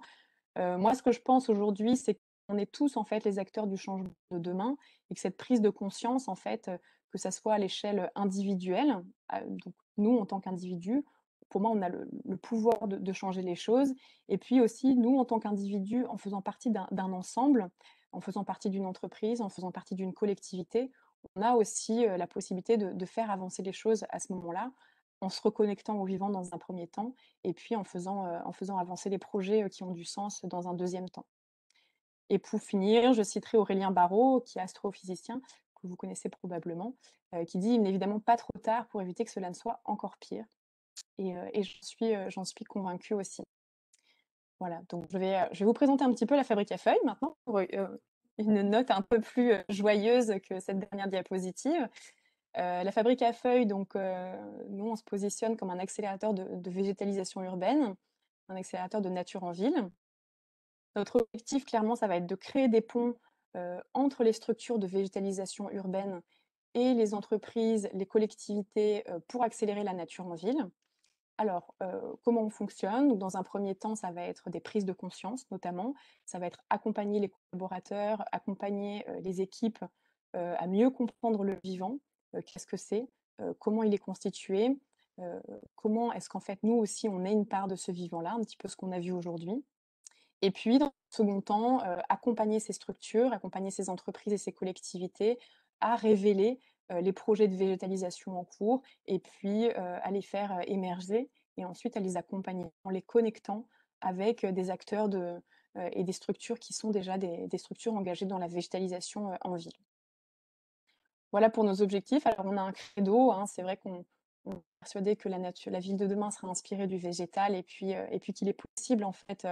Moi, ce que je pense aujourd'hui, c'est qu'on est tous, en fait, les acteurs du changement de demain et que cette prise de conscience, en fait, que ça soit à l'échelle individuelle, donc nous, en tant qu'individus, pour moi, on a le pouvoir de changer les choses et puis aussi, nous, en tant qu'individus, en faisant partie d'un ensemble, en faisant partie d'une entreprise, en faisant partie d'une collectivité, on a aussi, la possibilité de faire avancer les choses à ce moment-là, en se reconnectant au vivant dans un premier temps et puis en faisant avancer les projets, qui ont du sens dans un deuxième temps. Et pour finir, je citerai Aurélien Barraud, qui est astrophysicien, que vous connaissez probablement, qui dit: «Il n'est évidemment pas trop tard pour éviter que cela ne soit encore pire» et j'en suis convaincue aussi. Voilà, donc je vais vous présenter un petit peu la fabrique à feuilles maintenant pour, une note un peu plus, joyeuse que cette dernière diapositive. La fabrique à feuilles, donc nous, on se positionne comme un accélérateur de végétalisation urbaine, un accélérateur de nature en ville. Notre objectif, clairement, ça va être de créer des ponts, entre les structures de végétalisation urbaine et les entreprises, les collectivités, pour accélérer la nature en ville. Alors, comment on fonctionne? Donc dans un premier temps, ça va être des prises de conscience notamment. Ça va être accompagner les collaborateurs, accompagner, les équipes, à mieux comprendre le vivant. Qu'est-ce que c'est? Comment il est constitué? Heu, comment est-ce qu'en fait, nous aussi, on est une part de ce vivant-là? Un petit peu ce qu'on a vu aujourd'hui. Et puis dans un second temps, accompagner ces structures, accompagner ces entreprises et ces collectivités à révéler, les projets de végétalisation en cours et puis, à les faire, émerger et ensuite à les accompagner en les connectant avec, des acteurs et des structures qui sont déjà des structures engagées dans la végétalisation, en ville. Voilà pour nos objectifs. Alors on a un credo, hein, c'est vrai qu'on est persuadé que la ville de demain sera inspirée du végétal et puis qu'il est possible en fait,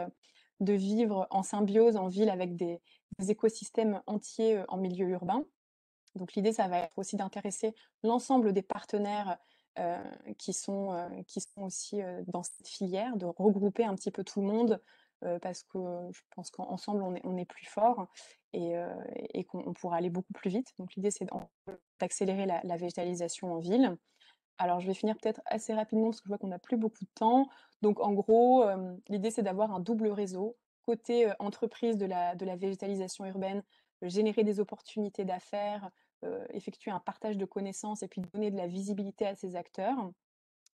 de vivre en symbiose en ville avec des écosystèmes entiers, en milieu urbain. Donc l'idée, ça va être aussi d'intéresser l'ensemble des partenaires, heu, qui sont aussi, dans cette filière, de regrouper un petit peu tout le monde, parce que je pense qu'ensemble on est plus fort et qu'on pourra aller beaucoup plus vite. Donc l'idée, c'est d'accélérer la végétalisation en ville. Alors je vais finir peut-être assez rapidement parce que je vois qu'on n'a plus beaucoup de temps. Donc en gros, l'idée, c'est d'avoir un double réseau. Côté, entreprise de la végétalisation urbaine, générer des opportunités d'affaires, effectuer un partage de connaissances et puis donner de la visibilité à ces acteurs.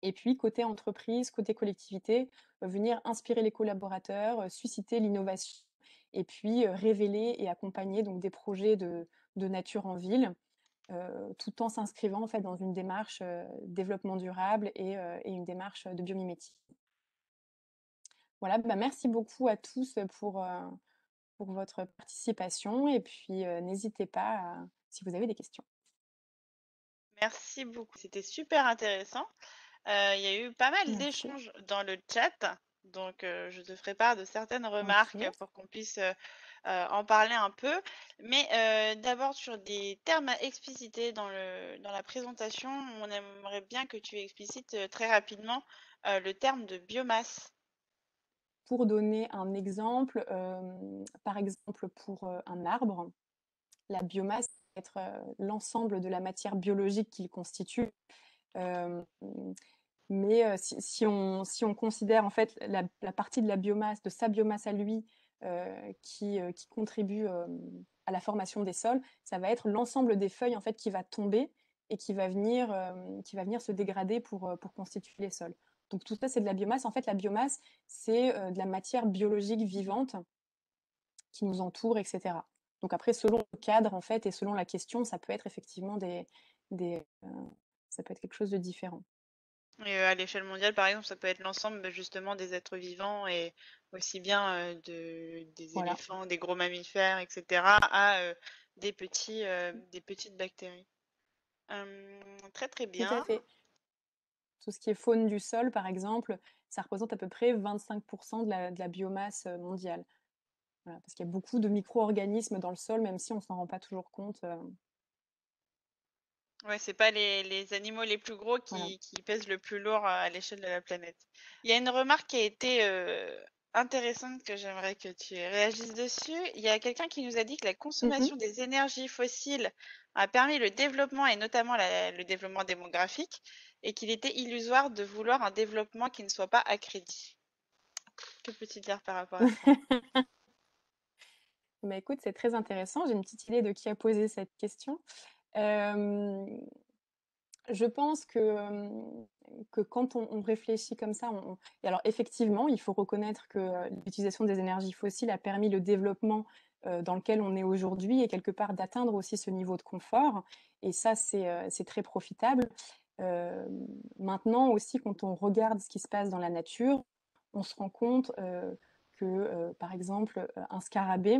Et puis côté entreprise, côté collectivité, venir inspirer les collaborateurs, susciter l'innovation et puis, révéler et accompagner donc des projets de nature en ville, tout en s'inscrivant en fait dans une démarche, développement durable et une démarche de biomimétisme. Voilà, bah, merci beaucoup à tous, pour votre participation et puis, n'hésitez pas si vous avez des questions. Merci beaucoup, c'était super intéressant. Il y a eu pas mal Merci. d'échanges dans le chat, donc je te ferai part de certaines OK. remarques pour qu'on puisse, en parler un peu. Mais d'abord sur des termes à expliciter dans la présentation, on aimerait bien que tu explicites très rapidement le terme de biomasse. Pour donner un exemple, par exemple pour, un arbre, la biomasse va être, l'ensemble de la matière biologique qu'il constitue. Hem, mais si on considère en fait la partie de la biomasse, de sa biomasse à lui, qui contribue, à la formation des sols, ça va être l'ensemble des feuilles en fait qui va tomber et qui va venir se dégrader pour constituer les sols. Donc tout ça, c'est de la biomasse. En fait, la biomasse, c'est, de la matière biologique vivante qui nous entoure et cetera. Donc après, selon le cadre en fait et selon la question, ça peut être effectivement ça peut être quelque chose de différent. Et à l'échelle mondiale, par exemple, ça peut être l'ensemble justement des êtres vivants et aussi bien des Voilà, éléphants, des gros mammifères, etc., à des petites bactéries. Très très tout à bien. fait. Tout ce qui est faune du sol, par exemple, ça représente à peu près 25 de la biomasse, mondiale. Voilà, parce qu'il y a beaucoup de micro-organismes dans le sol, même si on s'en rend pas toujours compte, Ouais, c'est pas les animaux les plus gros voilà. qui pèsent le plus lourd à l'échelle de la planète. Il y a une remarque qui a été intéressante que j'aimerais que tu réagisses dessus. Il y a quelqu'un qui nous a dit que la Mmh. consommation des énergies fossiles a permis le développement et notamment le développement démographique et qu'il était illusoire de vouloir un développement qui ne soit pas à crédit. Que peux-tu dire par rapport à ça? Bah, écoute, c'est très intéressant. J'ai une petite idée de qui a posé cette question. Hem, je pense que quand on réfléchit comme ça, et alors effectivement, il faut reconnaître que, l'utilisation des énergies fossiles a permis le développement, dans lequel on est aujourd'hui et quelque part d'atteindre aussi ce niveau de confort et ça, c'est très profitable. Maintenant aussi, quand on regarde ce qui se passe dans la nature, on se rend compte, que, par exemple, un scarabée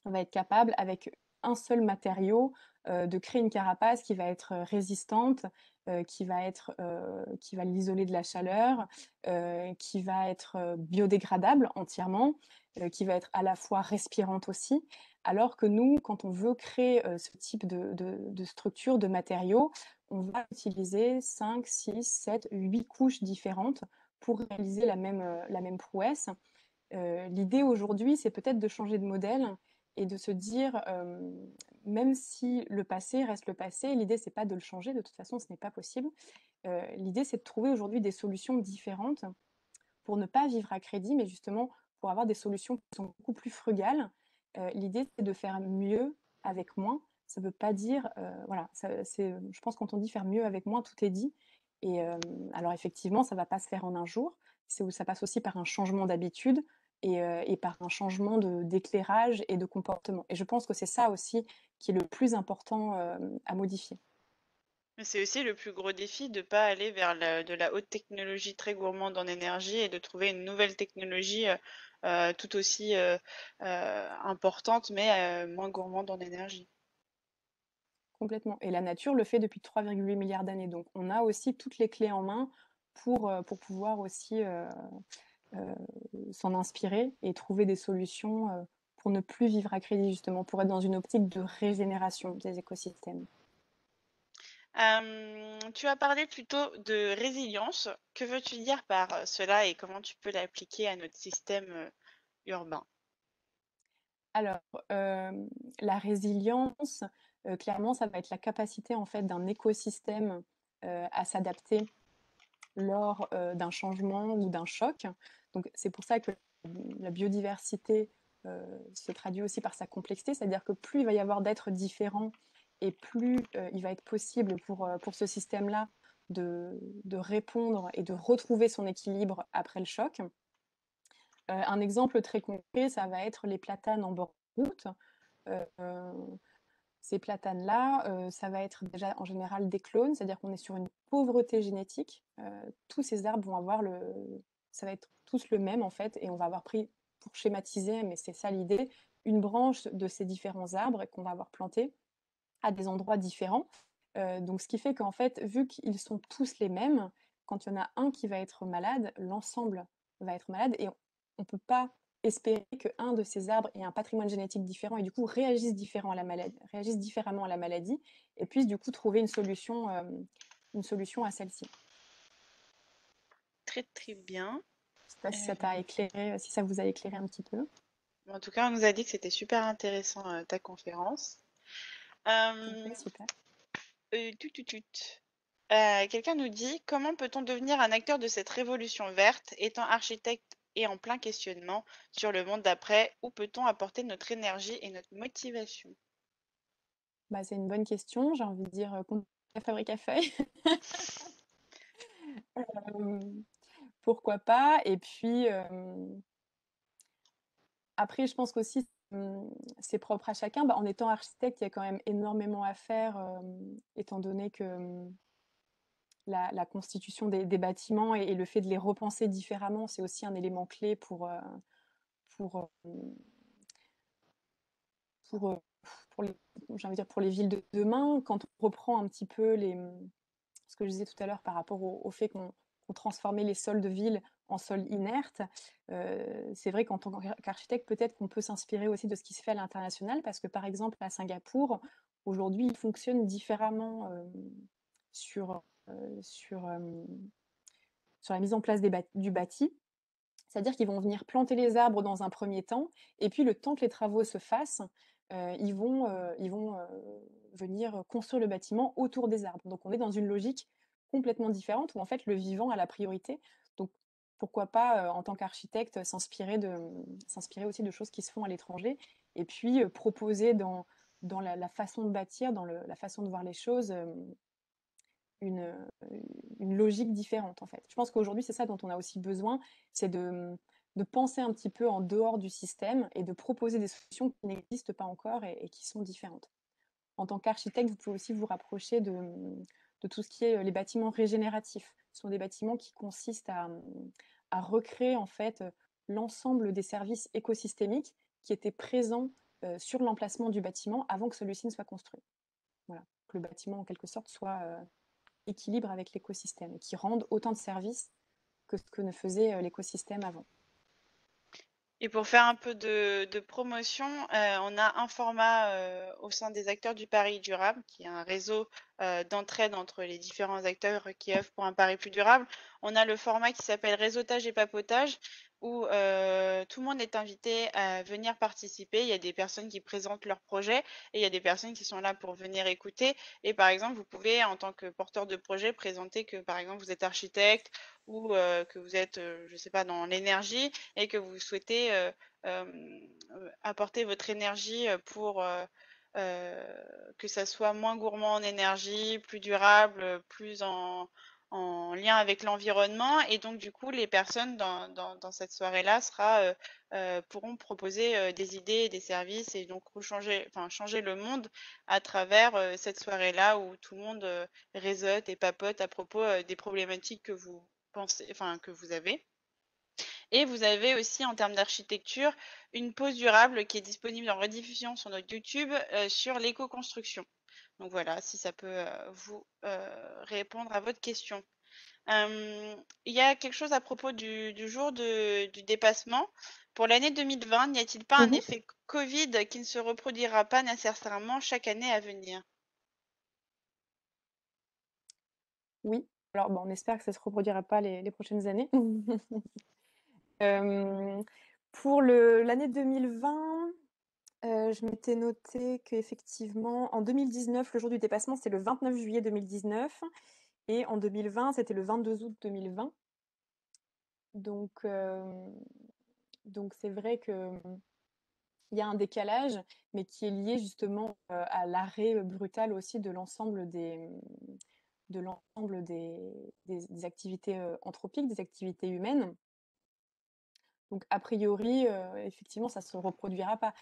va être capable, avec un seul matériau, de créer une carapace qui va être, résistante, qui va l'isoler de la chaleur, qui va être, biodégradable entièrement, qui va être à la fois respirante aussi. Alors que nous, quand on veut créer, ce type de structure, de matériaux, on va utiliser 5, 6, 7, 8 couches différentes pour réaliser la même prouesse. L'idée aujourd'hui, c'est peut-être de changer de modèle et de se dire, même si le passé reste le passé, l'idée c'est pas de le changer, de toute façon ce n'est pas possible. L'idée c'est de trouver aujourd'hui des solutions différentes pour ne pas vivre à crédit, mais justement pour avoir des solutions qui sont beaucoup plus frugales. L'idée c'est de faire mieux avec moins. Ça veut pas dire, voilà, je pense quand on dit faire mieux avec moins, tout est dit et alors effectivement, ça va pas se faire en un jour. Ça passe aussi par un changement d'habitude et par un changement d'éclairage et de comportement et je pense que c'est ça aussi qui est le plus important, à modifier. Mais c'est aussi le plus gros défi de pas aller vers de la haute technologie très gourmande en énergie et de trouver une nouvelle technologie tout aussi importante mais moins gourmande en énergie. Complètement et la nature le fait depuis 3,8 milliards d'années, donc on a aussi toutes les clés en main pour pouvoir aussi, heu, s'en inspirer et trouver des solutions, pour ne plus vivre à crédit justement, pour être dans une optique de régénération des écosystèmes. Tu as parlé plutôt de résilience. Que veux-tu dire par cela et comment tu peux l'appliquer à notre système urbain? Alors, la résilience, clairement ça va être la capacité en fait d'un écosystème, à s'adapter lors, d'un changement ou d'un choc. Donc c'est pour ça que la biodiversité, se traduit aussi par sa complexité, c'est-à-dire que plus il va y avoir d'êtres différents et plus, il va être possible pour ce système-là de répondre et de retrouver son équilibre après le choc. Un exemple très concret, ça va être les platanes en bord de route. Heu, Ces platanes-là, ça va être déjà en général des clones, c'est-à-dire qu'on est sur une pauvreté génétique. Tous ces arbres vont avoir ça va être tous le même en fait et on va avoir pris, pour schématiser, mais c'est ça l'idée, une branche de ces différents arbres qu'on va avoir plantés à des endroits différents. Donc ce qui fait qu'en fait, vu qu'ils sont tous les mêmes, quand il y en a un qui va être malade, l'ensemble va être malade et on peut pas espérer qu'un de ces arbres ait un patrimoine génétique différent et du coup réagisse différemment à la maladie et puisse du coup trouver une solution à celle-ci. Très très bien. Je sais pas si ça t'a éclairé, si ça vous a éclairé un petit peu. En tout cas, on nous a dit que c'était super intéressant ta conférence. Euh, Ok, super. Tut, tut, tut. Quelqu'un nous dit, comment peut-on devenir un acteur de cette révolution verte, étant architecte et en plein questionnement sur le monde d'après, où peut-on apporter notre énergie et notre motivation? Bah, c'est une bonne question. J'ai envie de dire la fabrique à feuilles. Euh, pourquoi pas? Et puis après, je pense qu'aussi c'est propre à chacun. Bah, en étant architecte, il y a quand même énormément à faire, étant donné que la constitution des bâtiments et le fait de les repenser différemment, c'est aussi un élément clé pour, pour, pour les, j'ai envie de dire pour les villes de demain. Quand on reprend un petit peu ce que je disais tout à l'heure par rapport au fait qu'on transformait les sols de ville en sols inertes, c'est vrai qu'en tant qu'architecte, peut-être qu'on peut s'inspirer aussi de ce qui se fait à l'international, parce que par exemple à Singapour, aujourd'hui, ils fonctionnent différemment sur, sur, sur la mise en place du bâti. C'est-à-dire qu'ils vont venir planter les arbres dans un premier temps, et puis le temps que les travaux se fassent, ils vont venir construire le bâtiment autour des arbres. Donc on est dans une logique complètement différente où en fait le vivant a la priorité. Donc pourquoi pas, en tant qu'architecte, s'inspirer aussi de choses qui se font à l'étranger, et puis proposer dans la façon de bâtir, dans la façon de voir les choses, une, une logique différente en fait. Je pense qu'aujourd'hui, c'est ça dont on a aussi besoin, c'est de penser un petit peu en dehors du système et de proposer des solutions qui n'existent pas encore et qui sont différentes. En tant qu'architecte, vous pouvez aussi vous rapprocher de tout ce qui est les bâtiments régénératifs. Ce sont des bâtiments qui consistent à recréer en fait l'ensemble des services écosystémiques qui étaient présents sur l'emplacement du bâtiment avant que celui-ci ne soit construit. Voilà. Que le bâtiment, en quelque sorte, soit équilibre avec l'écosystème et qui rendent autant de services que ce que ne faisait l'écosystème avant. Et pour faire un peu de promotion, on a un format au sein des acteurs du Paris durable, qui est un réseau d'entraide entre les différents acteurs qui œuvrent pour un Paris plus durable. On a le format qui s'appelle réseautage et papotage, où tout le monde est invité à venir participer. Il y a des personnes qui présentent leurs projets et il y a des personnes qui sont là pour venir écouter. Et par exemple, vous pouvez, en tant que porteur de projet, présenter que, par exemple, vous êtes architecte ou que vous êtes, je sais pas, dans l'énergie et que vous souhaitez apporter votre énergie pour que ça soit moins gourmand en énergie, plus durable, plus en lien avec l'environnement. Et donc, du coup, les personnes dans cette soirée-là pourront proposer des idées et des services et donc changer le monde à travers cette soirée-là où tout le monde réseaute et papote à propos des problématiques que vous pensez, enfin, que vous avez. Et vous avez aussi, en termes d'architecture, une pause durable qui est disponible en rediffusion sur notre YouTube sur l'éco-construction. Donc voilà, si ça peut vous répondre à votre question. Il y a quelque chose à propos du jour du dépassement. Pour l'année 2020, n'y a-t-il pas un Mhm. effet Covid qui ne se reproduira pas nécessairement chaque année à venir? Oui, alors bon, on espère que ça ne se reproduira pas les prochaines années. Euh, pour l'année 2020, je m'étais noté qu'effectivement, en 2019, le jour du dépassement, c'était le 29 juillet 2019, et en 2020, c'était le 22 août 2020. Donc, donc c'est vrai que il y a un décalage, mais qui est lié justement à l'arrêt brutal aussi de l'ensemble des activités anthropiques, des activités humaines. Donc, a priori, effectivement, ça ne se reproduira pas.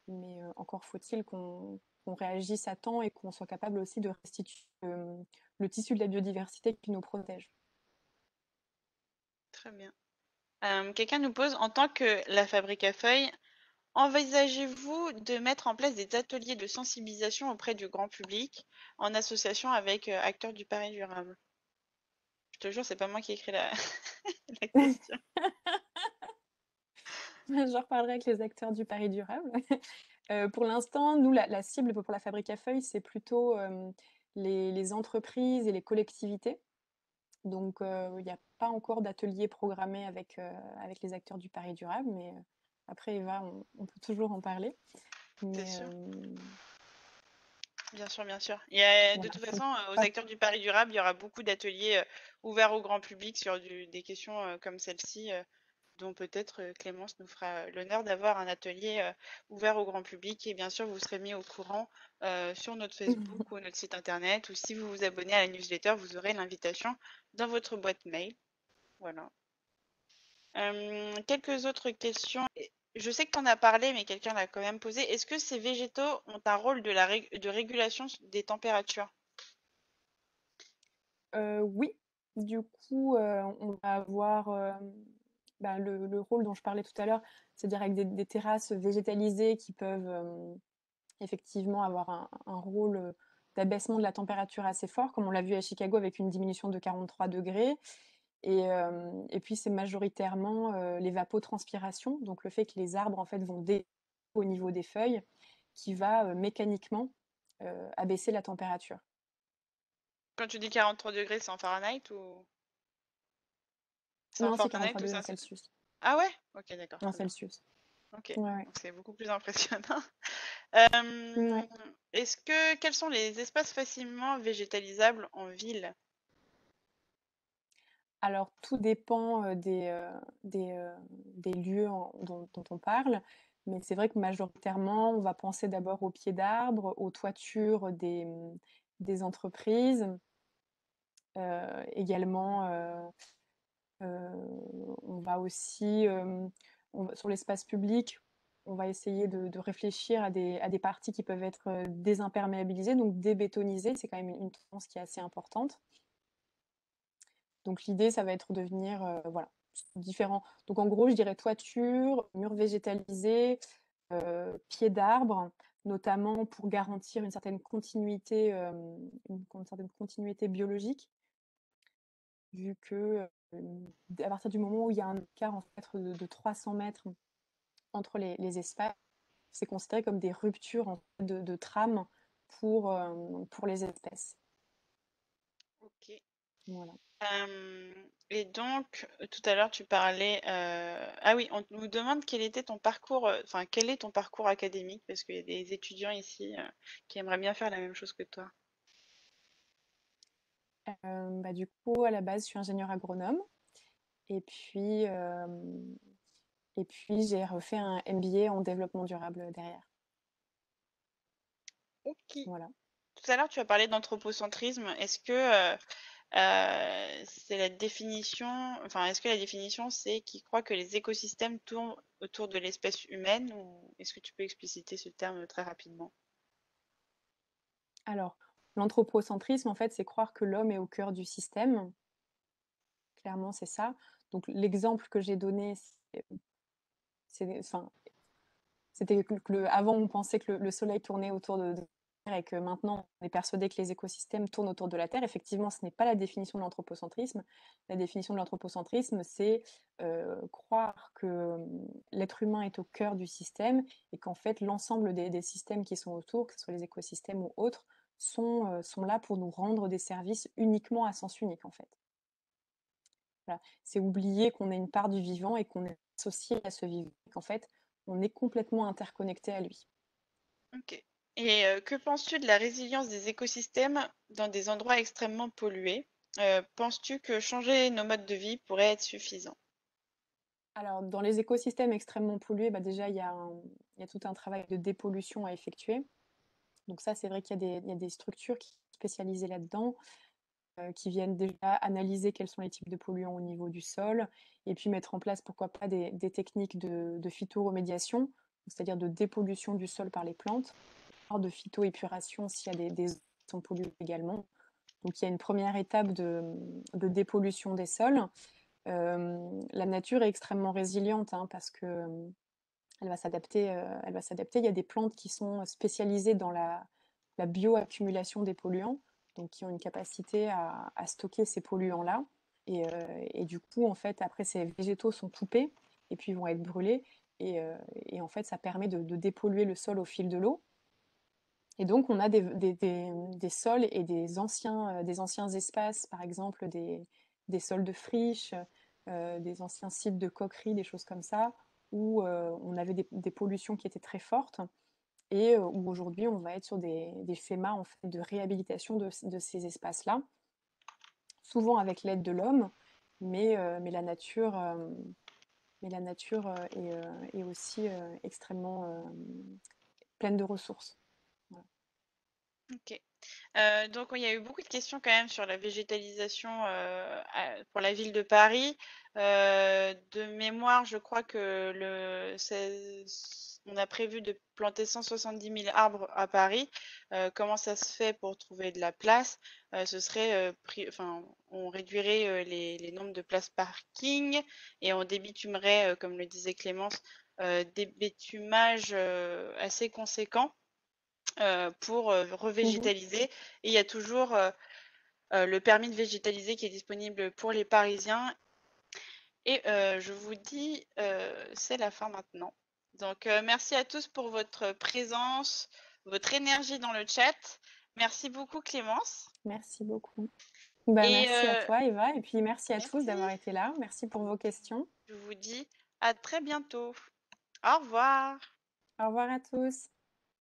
Mais encore faut-il qu'on réagisse à temps et qu'on soit capable aussi de restituer le tissu de la biodiversité qui nous protège. Très bien. Quelqu'un nous pose, en tant que la fabrique à feuilles, envisagez-vous de mettre en place des ateliers de sensibilisation auprès du grand public en association avec acteurs du Paris durable? Je te jure, c'est pas moi qui ai écrit la, la question. J'en reparlerai avec les acteurs du Paris durable. Pour l'instant, nous, la cible pour la fabrique à feuilles, c'est plutôt, les entreprises et les collectivités. Donc, il n'y a pas encore d'atelier programmé avec les acteurs du Paris durable, mais après Eva, on peut toujours en parler. C'est Mais sûr. Bien sûr, bien sûr. De voilà, toute faut façon, aux pas. acteurs du Paris durable, il y aura beaucoup d'ateliers ouverts au grand public sur des questions comme celle-ci, dont peut-être Clémence nous fera l'honneur d'avoir un atelier ouvert au grand public. Et bien sûr, vous serez mis au courant sur notre Facebook ou notre site internet, ou si vous vous abonnez à la newsletter, vous aurez l'invitation dans votre boîte mail. Voilà. Quelques autres questions. Je sais que tu en as parlé, mais quelqu'un l'a quand même posé. Est-ce que ces végétaux ont un rôle de régulation des températures? Oui, du coup, on va avoir, le rôle dont je parlais tout à l'heure, c'est-à-dire avec des terrasses végétalisées qui peuvent, effectivement avoir un rôle, d'abaissement de la température assez fort, comme on l'a vu à Chicago avec une diminution de 43 degrés. Et puis c'est majoritairement, l'évapotranspiration, donc le fait que les arbres, en fait, vont au niveau des feuilles, qui va, mécaniquement, abaisser la température. Quand tu dis 43 degrés, c'est en Fahrenheit ou c'est en Non, c'est Fahrenheit 43 ou degrés c'est en Celsius. Ah ouais? Ok, d'accord, En très bien. Celsius. Ok, Ouais, ouais. donc c'est beaucoup plus impressionnant. Ouais. Quels sont les espaces facilement végétalisables en ville? Alors tout dépend, des lieux dont on parle, mais c'est vrai que majoritairement, on va penser d'abord aux pieds d'arbres, aux toitures des entreprises, également, on va aussi, sur l'espace public, on va essayer de réfléchir à des parties qui peuvent être, désimperméabilisées, donc débétonisées. C'est quand même une tendance qui est assez importante. Donc l'idée, ça va être de venir, voilà, différents. Donc en gros, je dirais toiture, murs végétalisés, pieds d'arbres, notamment pour garantir une certaine continuité, certaine continuité biologique, vu que, à partir du moment où il y a un écart en fait de 300 mètres entre les espaces, c'est considéré comme des ruptures en fait, de trame pour les espèces. Ok. Voilà. Et donc, tout à l'heure, tu parlais. Ah oui, on nous demande quel était ton parcours, enfin, quel est ton parcours académique, parce qu'il y a des étudiants ici qui aimeraient bien faire la même chose que toi. Du coup, à la base, je suis ingénieure agronome. Et puis, j'ai refait un MBA en développement durable derrière. Ok. Voilà. Tout à l'heure, tu as parlé d'anthropocentrisme. Est-ce que c'est la définition, enfin, est-ce que la définition, c'est qu'il croit que les écosystèmes tournent autour de l'espèce humaine, ou est-ce que tu peux expliciter ce terme très rapidement? Alors, l'anthropocentrisme, en fait, c'est croire que l'homme est au cœur du système. Clairement, c'est ça. Donc, l'exemple que j'ai donné, enfin, c'était que avant, on pensait que le Soleil tournait autour de la Terre et que maintenant, on est persuadé que les écosystèmes tournent autour de la Terre. Effectivement, ce n'est pas la définition de l'anthropocentrisme. La définition de l'anthropocentrisme, c'est croire que l'être humain est au cœur du système et qu'en fait, l'ensemble des systèmes qui sont autour, que ce soit les écosystèmes ou autres, sont là pour nous rendre des services uniquement à sens unique, en fait. Voilà. C'est oublier qu'on est une part du vivant et qu'on est associé à ce vivant, qu'en fait, on est complètement interconnecté à lui. Ok. Et que penses-tu de la résilience des écosystèmes dans des endroits extrêmement pollués? Penses-tu que changer nos modes de vie pourrait être suffisant? Alors, dans les écosystèmes extrêmement pollués, déjà, il y a tout un travail de dépollution à effectuer. Donc ça, c'est vrai qu'il y a des structures qui sont spécialisées là-dedans, qui viennent déjà analyser quels sont les types de polluants au niveau du sol, et puis mettre en place, pourquoi pas, des techniques de phytoremédiation, c'est-à-dire de dépollution du sol par les plantes, voire de phytoépuration s'il y a des zones qui sont polluées également. Donc il y a une première étape de dépollution des sols. La nature est extrêmement résiliente, hein, parce que elle va s'adapter. Elle va s'adapter. Il y a des plantes qui sont spécialisées dans la bioaccumulation des polluants, donc qui ont une capacité à stocker ces polluants-là. Et, du coup, en fait, après, ces végétaux sont coupés et puis vont être brûlés. Et puis, en fait, après, ces végétaux sont coupés et puis vont être brûlés. Et puis, en fait, après, ces végétaux sont coupés et puis vont être brûlés. Et puis, en fait, après, ces végétaux sont coupés et puis vont être brûlés. Et puis, en fait, après, ces végétaux sont coupés et puis vont être brûlés. Et puis, en fait, après, ces végétaux sont coupés et en fait, ça permet de dépolluer le sol au fil de l'eau. Et donc on a des sols et des anciens espaces, par exemple des sols de friches, des anciens sites de coqueries, des choses comme ça, où, on avait des pollutions qui étaient très fortes et où aujourd'hui on va être sur des schémas en fait de réhabilitation de ces espaces-là, souvent avec l'aide de l'homme, mais la nature, est aussi, extrêmement, pleine de ressources. Voilà. OK. Donc il y a eu beaucoup de questions quand même sur la végétalisation, pour la ville de Paris. De mémoire, je crois que on a prévu de planter 170 000 arbres à Paris. Comment ça se fait pour trouver de la place? Ce serait, enfin, on réduirait, les nombres de places parking et on débitumerait, comme le disait Clémence, des bétumages, assez conséquents pour Mmh. revégétaliser. Et il y a toujours le permis de végétaliser qui est disponible pour les Parisiens. Et je vous dis, c'est la fin maintenant. Donc merci à tous pour votre présence, votre énergie dans le chat. Merci beaucoup Clémence. Merci beaucoup. Bah, Et merci à toi Eva et puis merci à tous d'avoir merci, été là. Merci pour vos questions. je vous dis à très bientôt. Au revoir. Au revoir à tous.